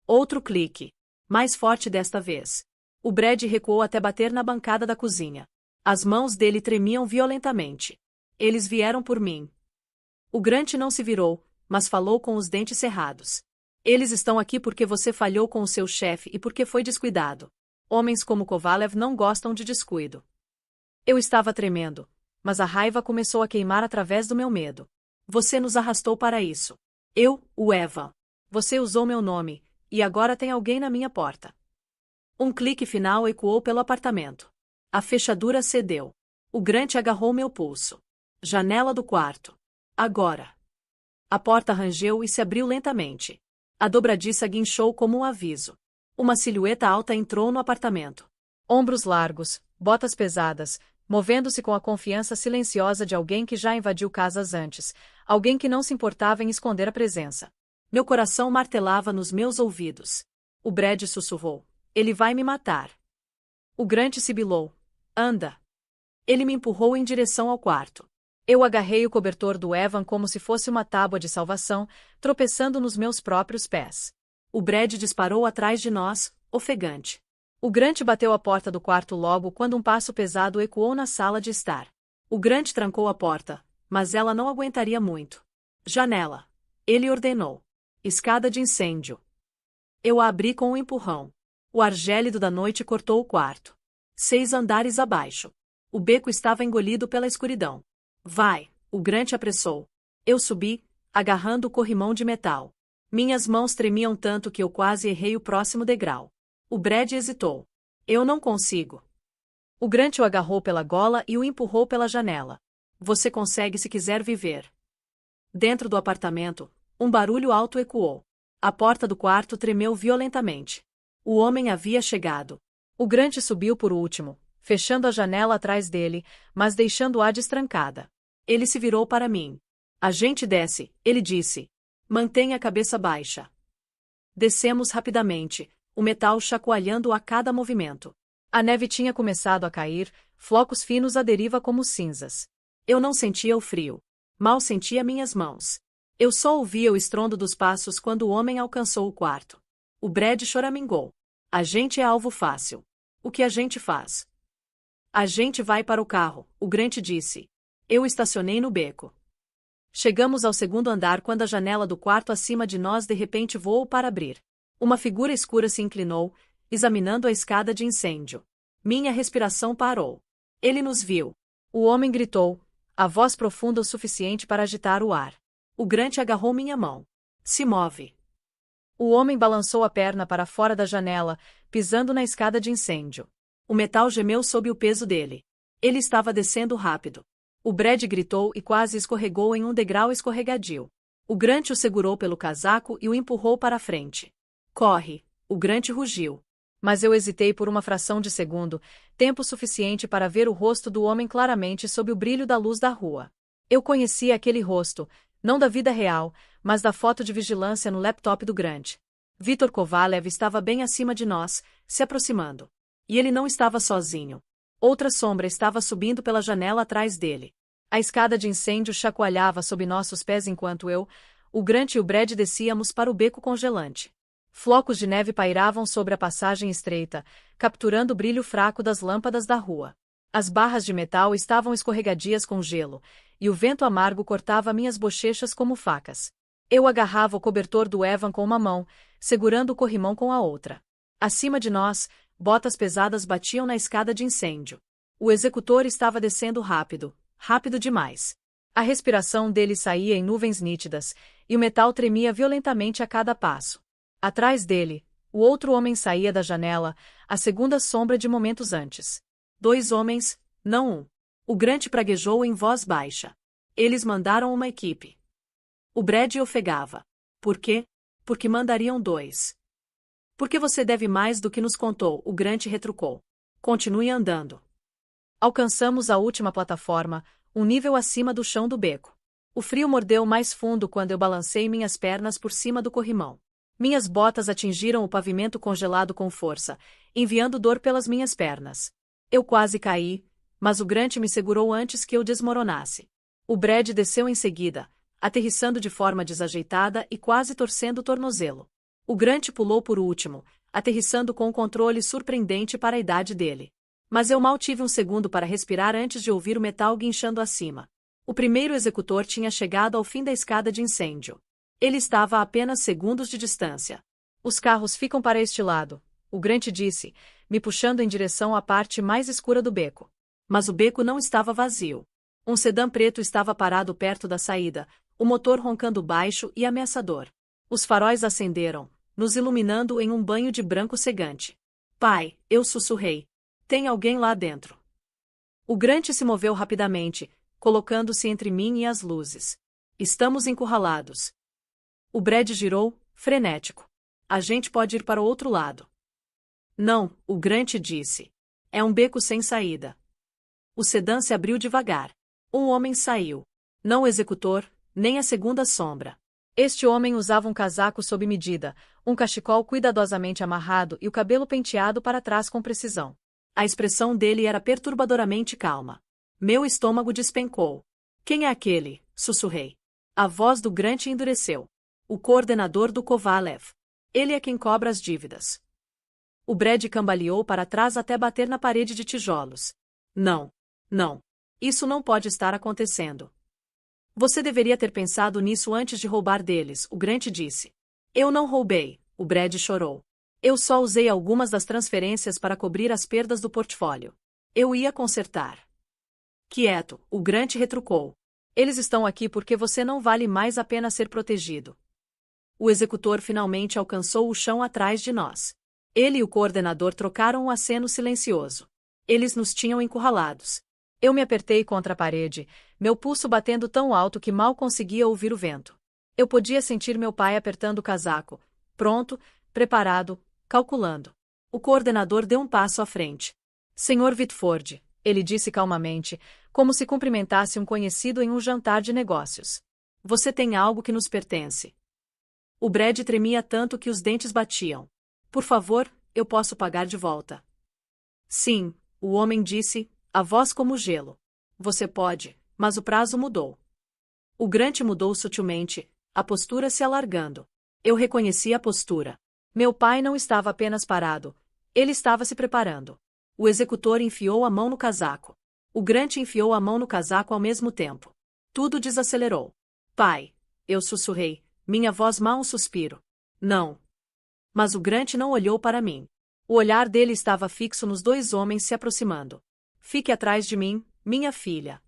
Outro clique. Mais forte desta vez. O Brad recuou até bater na bancada da cozinha. As mãos dele tremiam violentamente. Eles vieram por mim. O Grant não se virou, mas falou com os dentes cerrados. Eles estão aqui porque você falhou com o seu chefe e porque foi descuidado. Homens como Kovalev não gostam de descuido. Eu estava tremendo, mas a raiva começou a queimar através do meu medo. Você nos arrastou para isso. Eu, o Eva. Você usou meu nome, e agora tem alguém na minha porta. Um clique final ecoou pelo apartamento. A fechadura cedeu. O Grant agarrou meu pulso. Janela do quarto. Agora. A porta rangeu e se abriu lentamente. A dobradiça guinchou como um aviso. Uma silhueta alta entrou no apartamento. Ombros largos, botas pesadas, movendo-se com a confiança silenciosa de alguém que já invadiu casas antes, alguém que não se importava em esconder a presença. Meu coração martelava nos meus ouvidos. O Brad sussurrou. Ele vai me matar. O Grant sibilou. Anda. Ele me empurrou em direção ao quarto. Eu agarrei o cobertor do Evan como se fosse uma tábua de salvação, tropeçando nos meus próprios pés. O Brad disparou atrás de nós, ofegante. O Grant bateu a porta do quarto logo quando um passo pesado ecoou na sala de estar. O Grant trancou a porta, mas ela não aguentaria muito. Janela. Ele ordenou. Escada de incêndio. Eu a abri com um empurrão. O ar gélido da noite cortou o quarto. 6 andares abaixo. O beco estava engolido pela escuridão. Vai, o Grant apressou. Eu subi, agarrando o corrimão de metal. Minhas mãos tremiam tanto que eu quase errei o próximo degrau. O Brad hesitou. Eu não consigo. O Grant o agarrou pela gola e o empurrou pela janela. Você consegue se quiser viver. Dentro do apartamento, um barulho alto ecoou. A porta do quarto tremeu violentamente. O homem havia chegado. O Grant subiu por último, fechando a janela atrás dele, mas deixando-a destrancada. Ele se virou para mim. A gente desce, ele disse. Mantenha a cabeça baixa. Descemos rapidamente, o metal chacoalhando a cada movimento. A neve tinha começado a cair, flocos finos à deriva como cinzas. Eu não sentia o frio. Mal sentia minhas mãos. Eu só ouvia o estrondo dos passos quando o homem alcançou o quarto. O Brad choramingou. A gente é alvo fácil. O que a gente faz? A gente vai para o carro, o Grant disse. Eu estacionei no beco. Chegamos ao segundo andar quando a janela do quarto acima de nós de repente voou para abrir. Uma figura escura se inclinou, examinando a escada de incêndio. Minha respiração parou. Ele nos viu. O homem gritou, a voz profunda o suficiente para agitar o ar. O Grant agarrou minha mão. Se move. O homem balançou a perna para fora da janela, pisando na escada de incêndio. O metal gemeu sob o peso dele. Ele estava descendo rápido. O Brad gritou e quase escorregou em um degrau escorregadio. O Grant o segurou pelo casaco e o empurrou para a frente. Corre! O Grant rugiu. Mas eu hesitei por uma fração de segundo, tempo suficiente para ver o rosto do homem claramente sob o brilho da luz da rua. Eu conhecia aquele rosto, não da vida real, mas da foto de vigilância no laptop do Grant. Viktor Kovalev estava bem acima de nós, se aproximando. E ele não estava sozinho. Outra sombra estava subindo pela janela atrás dele. A escada de incêndio chacoalhava sob nossos pés enquanto eu, o Grant e o Brad descíamos para o beco congelante. Flocos de neve pairavam sobre a passagem estreita, capturando o brilho fraco das lâmpadas da rua. As barras de metal estavam escorregadias com gelo, e o vento amargo cortava minhas bochechas como facas. Eu agarrava o cobertor do Evan com uma mão, segurando o corrimão com a outra. Acima de nós, botas pesadas batiam na escada de incêndio. O executor estava descendo rápido, rápido demais. A respiração dele saía em nuvens nítidas, e o metal tremia violentamente a cada passo. Atrás dele, o outro homem saía da janela, a segunda sombra de momentos antes. 2 homens, não um. O Grant praguejou em voz baixa. Eles mandaram uma equipe. O Brad ofegava. Por quê? Porque mandariam 2. Porque você deve mais do que nos contou, o Grant retrucou. Continue andando. Alcançamos a última plataforma, um nível acima do chão do beco. O frio mordeu mais fundo quando eu balancei minhas pernas por cima do corrimão. Minhas botas atingiram o pavimento congelado com força, enviando dor pelas minhas pernas. Eu quase caí, mas o Grant me segurou antes que eu desmoronasse. O Brad desceu em seguida, aterrissando de forma desajeitada e quase torcendo o tornozelo. O Grant pulou por último, aterrissando com um controle surpreendente para a idade dele. Mas eu mal tive um segundo para respirar antes de ouvir o metal guinchando acima. O primeiro executor tinha chegado ao fim da escada de incêndio. Ele estava a apenas segundos de distância. Os carros ficam para este lado, o Grant disse, me puxando em direção à parte mais escura do beco. Mas o beco não estava vazio. Um sedã preto estava parado perto da saída, o motor roncando baixo e ameaçador. Os faróis acenderam, nos iluminando em um banho de branco cegante. Pai, eu sussurrei. Tem alguém lá dentro. O Grant se moveu rapidamente, colocando-se entre mim e as luzes. Estamos encurralados. O Brad girou, frenético. A gente pode ir para o outro lado. Não, o Grant disse. É um beco sem saída. O sedã se abriu devagar. Um homem saiu. Não o executor, nem a segunda sombra. Este homem usava um casaco sob medida, um cachecol cuidadosamente amarrado e o cabelo penteado para trás com precisão. A expressão dele era perturbadoramente calma. Meu estômago despencou. Quem é aquele? Sussurrei. A voz do Grant endureceu. O coordenador do Kovalev. Ele é quem cobra as dívidas. O Brad cambaleou para trás até bater na parede de tijolos. Não. Não. Isso não pode estar acontecendo. Você deveria ter pensado nisso antes de roubar deles, o Grant disse. Eu não roubei, o Brad chorou. Eu só usei algumas das transferências para cobrir as perdas do portfólio. Eu ia consertar. Quieto, o Grant retrucou. Eles estão aqui porque você não vale mais a pena ser protegido. O executor finalmente alcançou o chão atrás de nós. Ele e o coordenador trocaram um aceno silencioso. Eles nos tinham encurralados. Eu me apertei contra a parede, meu pulso batendo tão alto que mal conseguia ouvir o vento. Eu podia sentir meu pai apertando o casaco. Pronto, preparado, calculando. O coordenador deu um passo à frente. Senhor Whitford, ele disse calmamente, como se cumprimentasse um conhecido em um jantar de negócios. Você tem algo que nos pertence. O Brad tremia tanto que os dentes batiam. Por favor, eu posso pagar de volta. Sim, o homem disse, a voz como gelo. Você pode, mas o prazo mudou. O Grant mudou sutilmente, a postura se alargando. Eu reconheci a postura. Meu pai não estava apenas parado. Ele estava se preparando. O executor enfiou a mão no casaco. O Grant enfiou a mão no casaco ao mesmo tempo. Tudo desacelerou. Pai, eu sussurrei, minha voz mal um suspiro. Não. Mas o Grant não olhou para mim. O olhar dele estava fixo nos dois homens se aproximando. Fique atrás de mim, minha filha.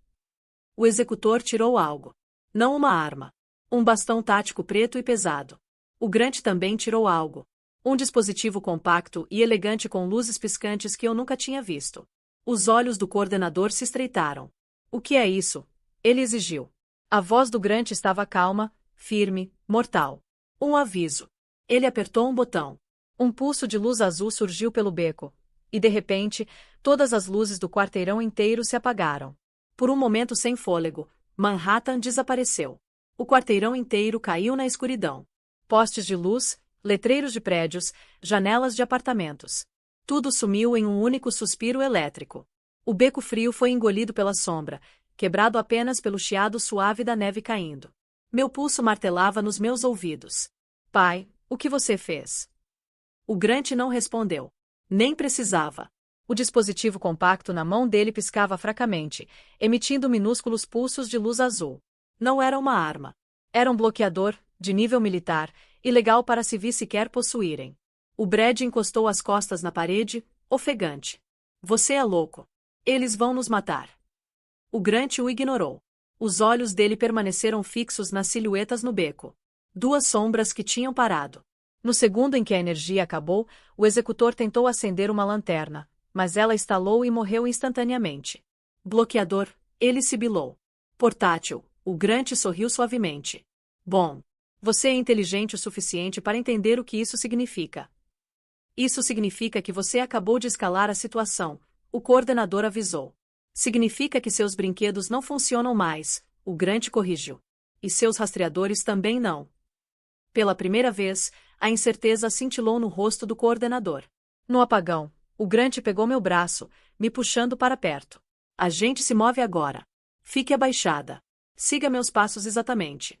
O executor tirou algo. Não uma arma. Um bastão tático preto e pesado. O Grant também tirou algo. Um dispositivo compacto e elegante com luzes piscantes que eu nunca tinha visto. Os olhos do coordenador se estreitaram. O que é isso? Ele exigiu. A voz do Grant estava calma, firme, mortal. Um aviso. Ele apertou um botão. Um pulso de luz azul surgiu pelo beco. E de repente, todas as luzes do quarteirão inteiro se apagaram. Por um momento sem fôlego, Manhattan desapareceu. O quarteirão inteiro caiu na escuridão. Postes de luz, letreiros de prédios, janelas de apartamentos. Tudo sumiu em um único suspiro elétrico. O beco frio foi engolido pela sombra, quebrado apenas pelo chiado suave da neve caindo. Meu pulso martelava nos meus ouvidos. Pai, o que você fez? O Grant não respondeu. Nem precisava. O dispositivo compacto na mão dele piscava fracamente, emitindo minúsculos pulsos de luz azul. Não era uma arma. Era um bloqueador, de nível militar, ilegal para civis sequer possuírem. O Brad encostou as costas na parede, ofegante. Você é louco. Eles vão nos matar. O Grant o ignorou. Os olhos dele permaneceram fixos nas silhuetas no beco. Duas sombras que tinham parado. No segundo em que a energia acabou, o executor tentou acender uma lanterna, mas ela estalou e morreu instantaneamente. Bloqueador, ele sibilou. Portátil, o Grant sorriu suavemente. Bom. Você é inteligente o suficiente para entender o que isso significa. Isso significa que você acabou de escalar a situação, o coordenador avisou. Significa que seus brinquedos não funcionam mais, o Grant corrigiu. E seus rastreadores também não. Pela primeira vez, a incerteza cintilou no rosto do coordenador. No apagão, o Grant pegou meu braço, me puxando para perto. A gente se move agora. Fique abaixada. Siga meus passos exatamente.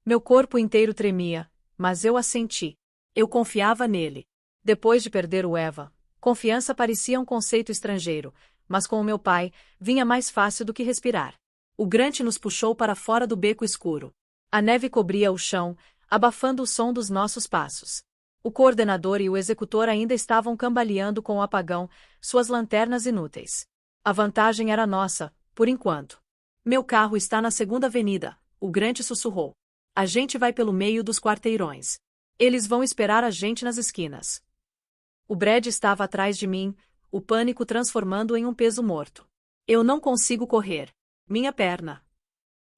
Meu corpo inteiro tremia, mas eu assenti. Eu confiava nele. Depois de perder o Eva, confiança parecia um conceito estrangeiro, mas com o meu pai, vinha mais fácil do que respirar. O Grant nos puxou para fora do beco escuro. A neve cobria o chão, abafando o som dos nossos passos. O coordenador e o executor ainda estavam cambaleando com o apagão, suas lanternas inúteis. A vantagem era nossa, por enquanto. Meu carro está na segunda avenida, o Grant sussurrou. A gente vai pelo meio dos quarteirões. Eles vão esperar a gente nas esquinas. O Brad estava atrás de mim, o pânico transformando em um peso morto. Eu não consigo correr. Minha perna.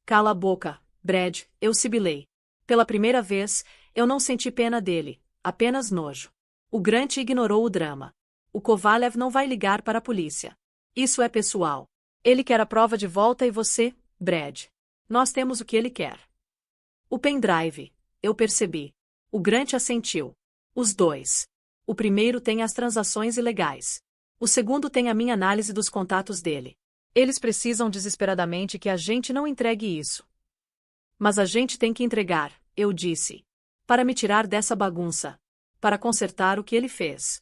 Cala a boca, Brad, eu sibilei. Pela primeira vez, eu não senti pena dele, apenas nojo. O Grant ignorou o drama. O Kovalev não vai ligar para a polícia. Isso é pessoal. Ele quer a prova de volta e você, Brad. Nós temos o que ele quer. O pendrive, eu percebi. O Grant assentiu. Os dois. O primeiro tem as transações ilegais. O segundo tem a minha análise dos contatos dele. Eles precisam desesperadamente que a gente não entregue isso. Mas a gente tem que entregar, eu disse. Para me tirar dessa bagunça. Para consertar o que ele fez.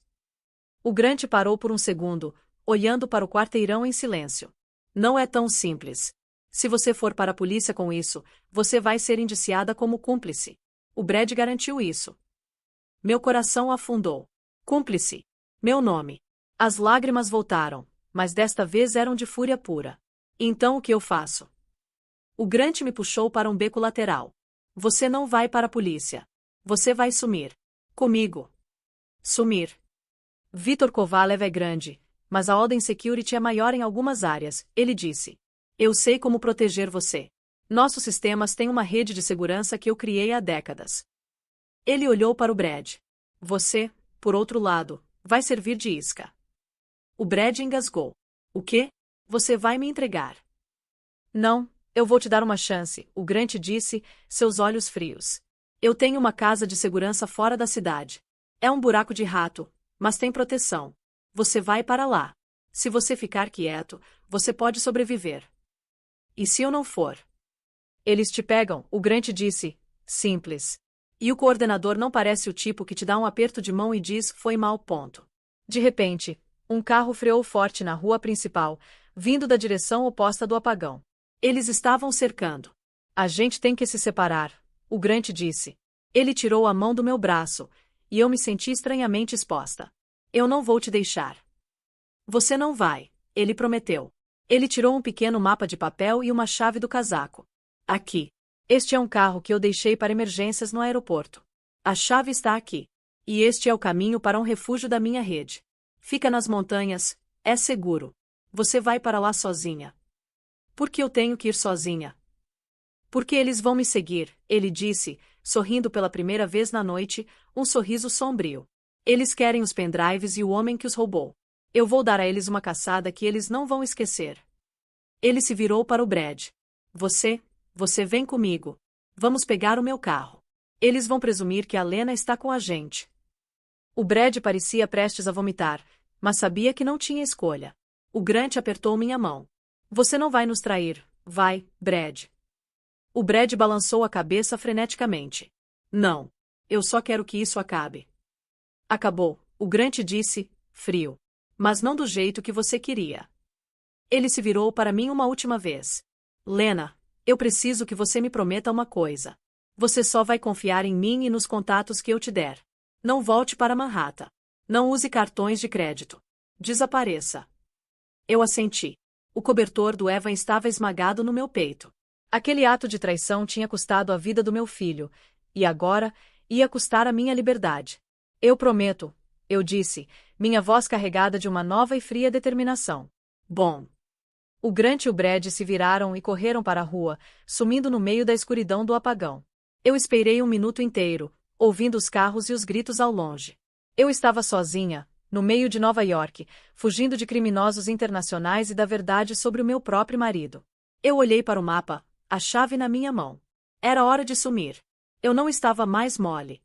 O Grant parou por um segundo, olhando para o quarteirão em silêncio. Não é tão simples. Se você for para a polícia com isso, você vai ser indiciada como cúmplice. O Brad garantiu isso. Meu coração afundou. Cúmplice. Meu nome. As lágrimas voltaram, mas desta vez eram de fúria pura. Então o que eu faço? O Grant me puxou para um beco lateral. Você não vai para a polícia. Você vai sumir. Comigo. Sumir. Vitor Kovalev é grande, mas a Odin Security é maior em algumas áreas, ele disse. Eu sei como proteger você. Nossos sistemas têm uma rede de segurança que eu criei há décadas. Ele olhou para o Brad. Você, por outro lado, vai servir de isca. O Brad engasgou. O quê? Você vai me entregar? Não, eu vou te dar uma chance, o Grant disse, seus olhos frios. Eu tenho uma casa de segurança fora da cidade. É um buraco de rato, mas tem proteção. Você vai para lá. Se você ficar quieto, você pode sobreviver. E se eu não for? Eles te pegam, o Grant disse. Simples. E o coordenador não parece o tipo que te dá um aperto de mão e diz, foi mal, ponto. De repente, um carro freou forte na rua principal, vindo da direção oposta do apagão. Eles estavam cercando. A gente tem que se separar, o Grant disse. Ele tirou a mão do meu braço, e eu me senti estranhamente exposta. Eu não vou te deixar. Você não vai, ele prometeu. Ele tirou um pequeno mapa de papel e uma chave do casaco. Aqui. Este é um carro que eu deixei para emergências no aeroporto. A chave está aqui. E este é o caminho para um refúgio da minha rede. Fica nas montanhas, é seguro. Você vai para lá sozinha. Por que eu tenho que ir sozinha? Porque eles vão me seguir, ele disse, sorrindo pela primeira vez na noite, um sorriso sombrio. Eles querem os pendrives e o homem que os roubou. Eu vou dar a eles uma caçada que eles não vão esquecer. Ele se virou para o Brad. Você vem comigo. Vamos pegar o meu carro. Eles vão presumir que a Lena está com a gente. O Brad parecia prestes a vomitar, mas sabia que não tinha escolha. O Grant apertou minha mão. Você não vai nos trair, vai, Brad. O Brad balançou a cabeça freneticamente. Não. Eu só quero que isso acabe. Acabou, o Grant disse, frio. Mas não do jeito que você queria. Ele se virou para mim uma última vez. Lena, eu preciso que você me prometa uma coisa. Você só vai confiar em mim e nos contatos que eu te der. Não volte para Manhattan. Não use cartões de crédito. Desapareça. Eu assenti. O cobertor do Evan estava esmagado no meu peito. Aquele ato de traição tinha custado a vida do meu filho, e agora ia custar a minha liberdade. Eu prometo, eu disse, minha voz carregada de uma nova e fria determinação. Bom. O Grant e o Brad se viraram e correram para a rua, sumindo no meio da escuridão do apagão. Eu esperei um minuto inteiro, ouvindo os carros e os gritos ao longe. Eu estava sozinha, no meio de Nova York, fugindo de criminosos internacionais e da verdade sobre o meu próprio marido. Eu olhei para o mapa, a chave na minha mão. Era hora de sumir. Eu não estava mais mole.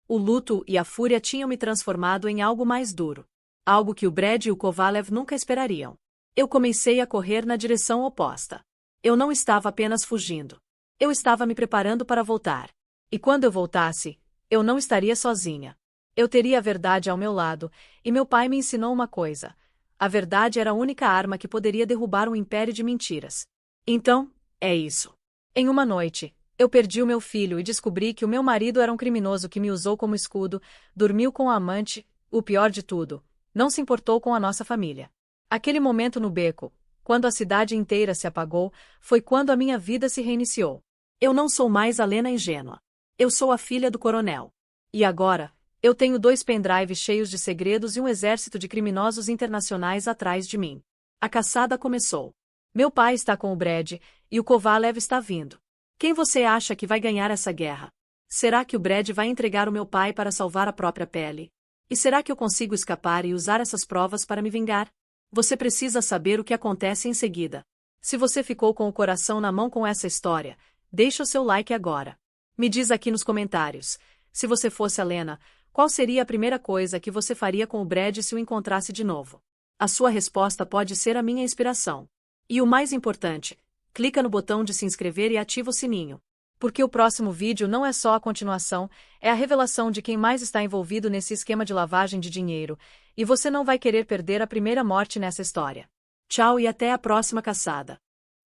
O luto e a fúria tinham me transformado em algo mais duro. Algo que o Brad e o Kovalev nunca esperariam. Eu comecei a correr na direção oposta. Eu não estava apenas fugindo. Eu estava me preparando para voltar. E quando eu voltasse, eu não estaria sozinha. Eu teria a verdade ao meu lado, e meu pai me ensinou uma coisa. A verdade era a única arma que poderia derrubar um império de mentiras. Então, é isso. Em uma noite, eu perdi o meu filho e descobri que o meu marido era um criminoso que me usou como escudo, dormiu com a amante, o pior de tudo, não se importou com a nossa família. Aquele momento no beco, quando a cidade inteira se apagou, foi quando a minha vida se reiniciou. Eu não sou mais a Lena ingênua. Eu sou a filha do coronel. E agora, eu tenho 2 pendrives cheios de segredos e um exército de criminosos internacionais atrás de mim. A caçada começou. Meu pai está com o Brad, e o Kovalev está vindo. Quem você acha que vai ganhar essa guerra? Será que o Brad vai entregar o meu pai para salvar a própria pele? E será que eu consigo escapar e usar essas provas para me vingar? Você precisa saber o que acontece em seguida. Se você ficou com o coração na mão com essa história, deixa o seu like agora. Me diz aqui nos comentários, se você fosse a Lena, qual seria a primeira coisa que você faria com o Brad se o encontrasse de novo? A sua resposta pode ser a minha inspiração. E o mais importante, clica no botão de se inscrever e ativa o sininho. Porque o próximo vídeo não é só a continuação, é a revelação de quem mais está envolvido nesse esquema de lavagem de dinheiro, e você não vai querer perder a primeira morte nessa história. Tchau e até a próxima caçada.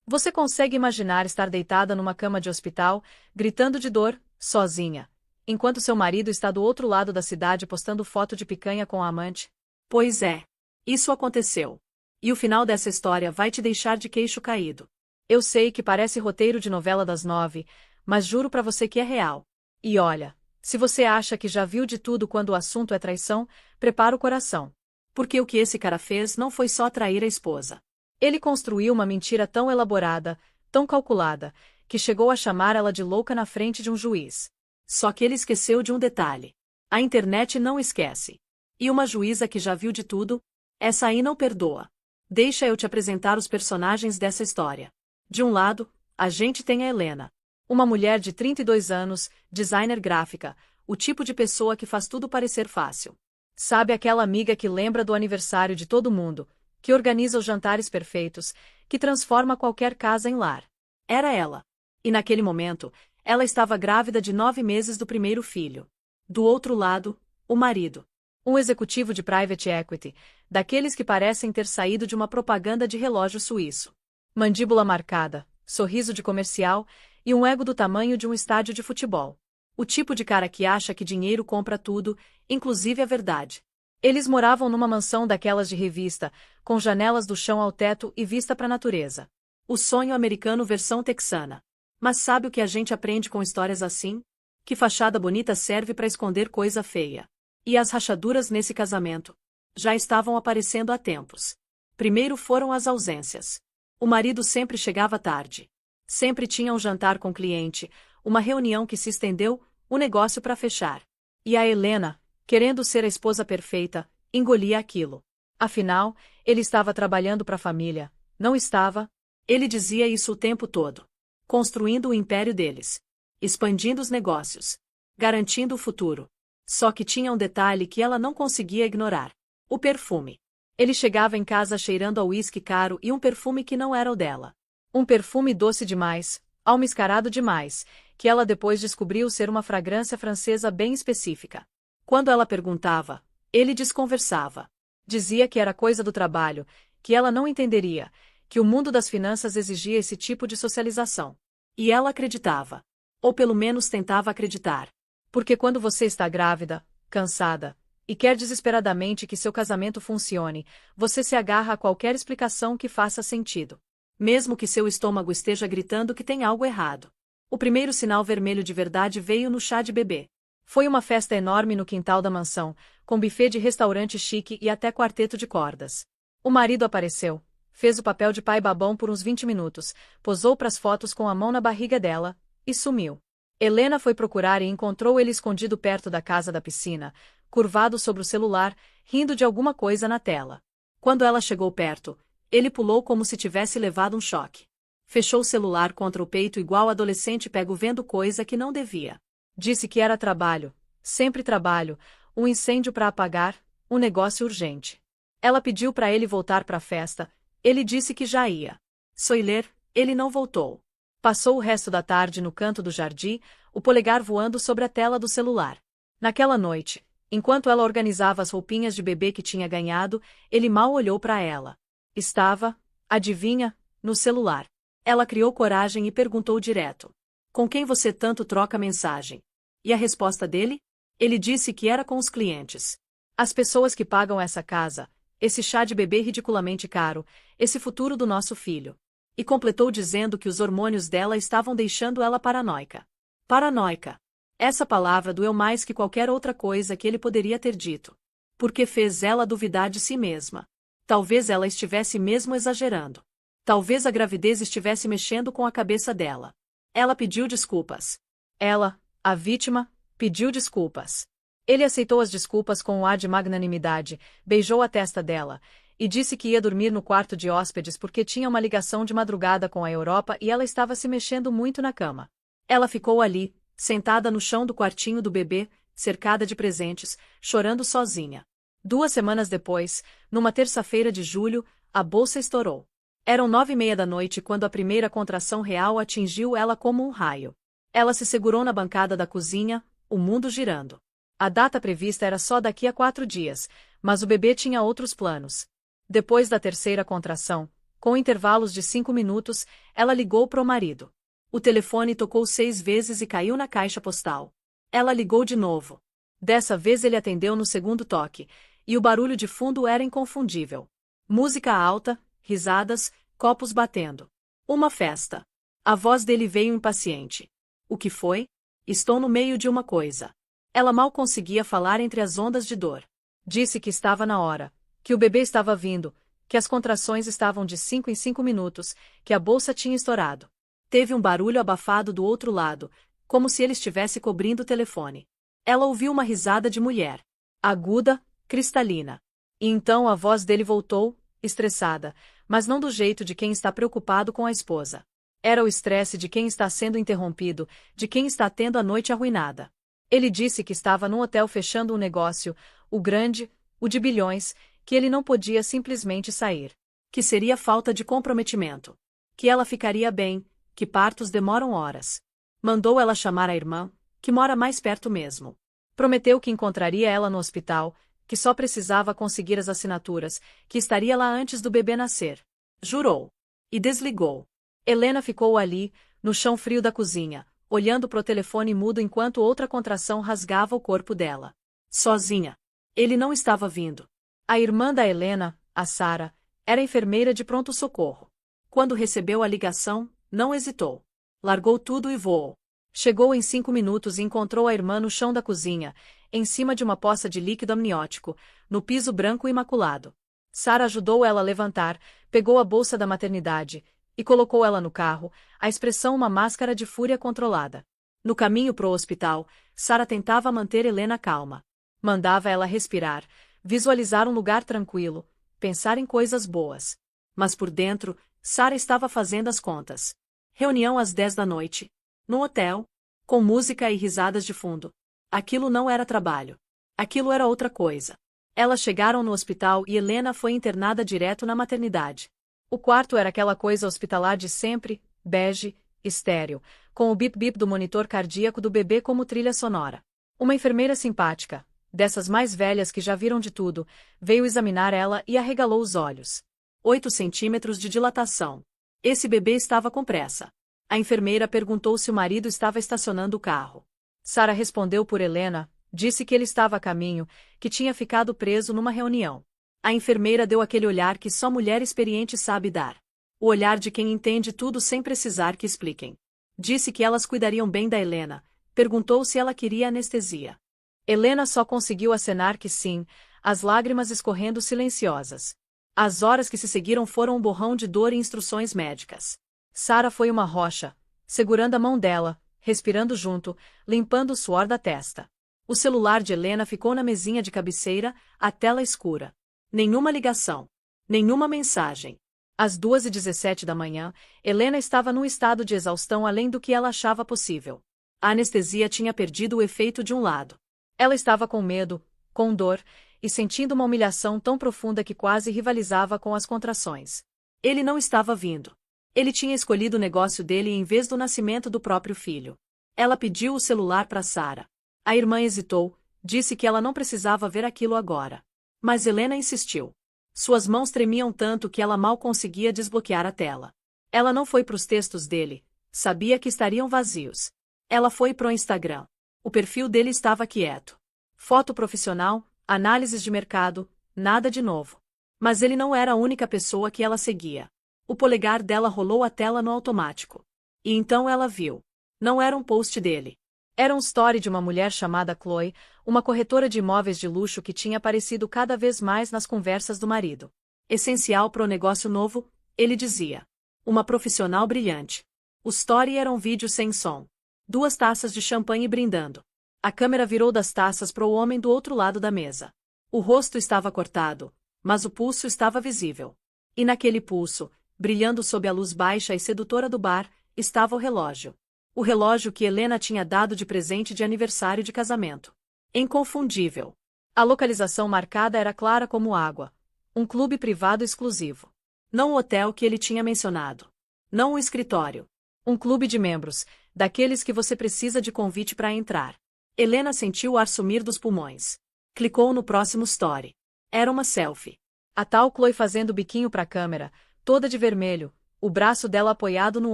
Você consegue imaginar estar deitada numa cama de hospital, gritando de dor, sozinha, enquanto seu marido está do outro lado da cidade postando foto de picanha com a amante? Pois é. Isso aconteceu. E o final dessa história vai te deixar de queixo caído. Eu sei que parece roteiro de novela das 9, mas juro pra você que é real. E olha, se você acha que já viu de tudo quando o assunto é traição, prepara o coração. Porque o que esse cara fez não foi só trair a esposa. Ele construiu uma mentira tão elaborada, tão calculada, que chegou a chamar ela de louca na frente de um juiz. Só que ele esqueceu de um detalhe. A internet não esquece. E uma juíza que já viu de tudo, essa aí não perdoa. Deixa eu te apresentar os personagens dessa história. De um lado, a gente tem a Helena. Uma mulher de 32 anos, designer gráfica, o tipo de pessoa que faz tudo parecer fácil. Sabe aquela amiga que lembra do aniversário de todo mundo, que organiza os jantares perfeitos, que transforma qualquer casa em lar. Era ela. E naquele momento, ela estava grávida de 9 meses do primeiro filho. Do outro lado, o marido. Um executivo de private equity, daqueles que parecem ter saído de uma propaganda de relógio suíço. Mandíbula marcada, sorriso de comercial e um ego do tamanho de um estádio de futebol. O tipo de cara que acha que dinheiro compra tudo, inclusive a verdade. Eles moravam numa mansão daquelas de revista, com janelas do chão ao teto e vista para a natureza. O sonho americano versão texana. Mas sabe o que a gente aprende com histórias assim? Que fachada bonita serve para esconder coisa feia. E as rachaduras nesse casamento já estavam aparecendo há tempos. Primeiro foram as ausências. O marido sempre chegava tarde. Sempre tinha um jantar com cliente, uma reunião que se estendeu, um negócio para fechar. E a Helena, querendo ser a esposa perfeita, engolia aquilo. Afinal, ele estava trabalhando para a família, não estava? Ele dizia isso o tempo todo. Construindo o império deles. Expandindo os negócios. Garantindo o futuro. Só que tinha um detalhe que ela não conseguia ignorar. O perfume. Ele chegava em casa cheirando a uísque caro e um perfume que não era o dela. Um perfume doce demais, almiscarado demais, que ela depois descobriu ser uma fragrância francesa bem específica. Quando ela perguntava, ele desconversava. Dizia que era coisa do trabalho, que ela não entenderia, que o mundo das finanças exigia esse tipo de socialização. E ela acreditava. Ou pelo menos tentava acreditar. Porque quando você está grávida, cansada, e quer desesperadamente que seu casamento funcione, você se agarra a qualquer explicação que faça sentido. Mesmo que seu estômago esteja gritando que tem algo errado. O primeiro sinal vermelho de verdade veio no chá de bebê. Foi uma festa enorme no quintal da mansão, com buffet de restaurante chique e até quarteto de cordas. O marido apareceu, fez o papel de pai babão por uns 20 minutos, posou para as fotos com a mão na barriga dela, e sumiu. Helena foi procurar e encontrou ele escondido perto da casa da piscina, curvado sobre o celular, rindo de alguma coisa na tela. Quando ela chegou perto, ele pulou como se tivesse levado um choque. Fechou o celular contra o peito igual adolescente pego vendo coisa que não devia. Disse que era trabalho, sempre trabalho, um incêndio para apagar, um negócio urgente. Ela pediu para ele voltar para a festa, ele disse que já ia. Soiler, ele não voltou. Passou o resto da tarde no canto do jardim, o polegar voando sobre a tela do celular. Naquela noite, enquanto ela organizava as roupinhas de bebê que tinha ganhado, ele mal olhou para ela. Estava, adivinha, no celular. Ela criou coragem e perguntou direto. Com quem você tanto troca mensagem? E a resposta dele? Ele disse que era com os clientes. As pessoas que pagam essa casa, esse chá de bebê ridiculamente caro, esse futuro do nosso filho. E completou dizendo que os hormônios dela estavam deixando ela paranoica. Paranoica. Essa palavra doeu mais que qualquer outra coisa que ele poderia ter dito. Porque fez ela duvidar de si mesma. Talvez ela estivesse mesmo exagerando. Talvez a gravidez estivesse mexendo com a cabeça dela. Ela pediu desculpas. Ela, a vítima, pediu desculpas. Ele aceitou as desculpas com um ar de magnanimidade, beijou a testa dela, e disse que ia dormir no quarto de hóspedes porque tinha uma ligação de madrugada com a Europa e ela estava se mexendo muito na cama. Ela ficou ali, sentada no chão do quartinho do bebê, cercada de presentes, chorando sozinha. 2 semanas depois, numa terça-feira de julho, a bolsa estourou. Eram 9h30 da noite quando a primeira contração real atingiu ela como um raio. Ela se segurou na bancada da cozinha, o mundo girando. A data prevista era só daqui a 4 dias, mas o bebê tinha outros planos. Depois da terceira contração, com intervalos de 5 minutos, ela ligou para o marido. O telefone tocou 6 vezes e caiu na caixa postal. Ela ligou de novo. Dessa vez ele atendeu no segundo toque, e o barulho de fundo era inconfundível. Música alta, risadas, copos batendo. Uma festa. A voz dele veio impaciente. O que foi? Estou no meio de uma coisa. Ela mal conseguia falar entre as ondas de dor. Disse que estava na hora, que o bebê estava vindo, que as contrações estavam de 5 em 5 minutos, que a bolsa tinha estourado. Teve um barulho abafado do outro lado, como se ele estivesse cobrindo o telefone. Ela ouviu uma risada de mulher. Aguda, cristalina. E então a voz dele voltou, estressada, mas não do jeito de quem está preocupado com a esposa. Era o estresse de quem está sendo interrompido, de quem está tendo a noite arruinada. Ele disse que estava num hotel fechando um negócio, o grande, o de bilhões, que ele não podia simplesmente sair. Que seria falta de comprometimento. Que ela ficaria bem, que partos demoram horas. Mandou ela chamar a irmã, que mora mais perto mesmo. Prometeu que encontraria ela no hospital, que só precisava conseguir as assinaturas, que estaria lá antes do bebê nascer. Jurou. E desligou. Helena ficou ali, no chão frio da cozinha, olhando pro telefone mudo enquanto outra contração rasgava o corpo dela. Sozinha. Ele não estava vindo. A irmã da Helena, a Sara, era enfermeira de pronto-socorro. Quando recebeu a ligação, não hesitou. Largou tudo e voou. Chegou em 5 minutos e encontrou a irmã no chão da cozinha, em cima de uma poça de líquido amniótico, no piso branco imaculado. Sara ajudou ela a levantar, pegou a bolsa da maternidade e colocou ela no carro, a expressão uma máscara de fúria controlada. No caminho pro hospital, Sara tentava manter Helena calma. Mandava ela respirar, visualizar um lugar tranquilo, pensar em coisas boas. Mas por dentro, Sara estava fazendo as contas. Reunião às 10 da noite. No hotel, com música e risadas de fundo. Aquilo não era trabalho. Aquilo era outra coisa. Elas chegaram no hospital e Helena foi internada direto na maternidade. O quarto era aquela coisa hospitalar de sempre, bege, estéril, com o bip-bip do monitor cardíaco do bebê como trilha sonora. Uma enfermeira simpática, dessas mais velhas que já viram de tudo, veio examinar ela e arregalou os olhos. 8 centímetros de dilatação. Esse bebê estava com pressa. A enfermeira perguntou se o marido estava estacionando o carro. Sara respondeu por Helena, disse que ele estava a caminho, que tinha ficado preso numa reunião. A enfermeira deu aquele olhar que só mulher experiente sabe dar. O olhar de quem entende tudo sem precisar que expliquem. Disse que elas cuidariam bem da Helena, perguntou se ela queria anestesia. Helena só conseguiu acenar que sim, as lágrimas escorrendo silenciosas. As horas que se seguiram foram um borrão de dor e instruções médicas. Sara foi uma rocha, segurando a mão dela, respirando junto, limpando o suor da testa. O celular de Helena ficou na mesinha de cabeceira, a tela escura. Nenhuma ligação. Nenhuma mensagem. Às 2h17 da manhã, Helena estava num estado de exaustão além do que ela achava possível. A anestesia tinha perdido o efeito de um lado. Ela estava com medo, com dor, e sentindo uma humilhação tão profunda que quase rivalizava com as contrações. Ele não estava vindo. Ele tinha escolhido o negócio dele em vez do nascimento do próprio filho. Ela pediu o celular para Sara. A irmã hesitou, disse que ela não precisava ver aquilo agora. Mas Helena insistiu. Suas mãos tremiam tanto que ela mal conseguia desbloquear a tela. Ela não foi para os textos dele, sabia que estariam vazios. Ela foi pro Instagram. O perfil dele estava quieto. Foto profissional, análises de mercado, nada de novo. Mas ele não era a única pessoa que ela seguia. O polegar dela rolou a tela no automático. E então ela viu. Não era um post dele. Era um story de uma mulher chamada Chloe, uma corretora de imóveis de luxo que tinha aparecido cada vez mais nas conversas do marido. Essencial pro negócio novo, ele dizia. Uma profissional brilhante. O story era um vídeo sem som. 2 taças de champanhe brindando. A câmera virou das taças pro homem do outro lado da mesa. O rosto estava cortado, mas o pulso estava visível. E naquele pulso, brilhando sob a luz baixa e sedutora do bar, estava o relógio. O relógio que Helena tinha dado de presente de aniversário de casamento. Inconfundível. A localização marcada era clara como água. Um clube privado exclusivo. Não o hotel que ele tinha mencionado. Não um escritório. Um clube de membros, daqueles que você precisa de convite para entrar. Helena sentiu o ar sumir dos pulmões. Clicou no próximo story. Era uma selfie. A tal Chloe fazendo biquinho para a câmera, toda de vermelho, o braço dela apoiado no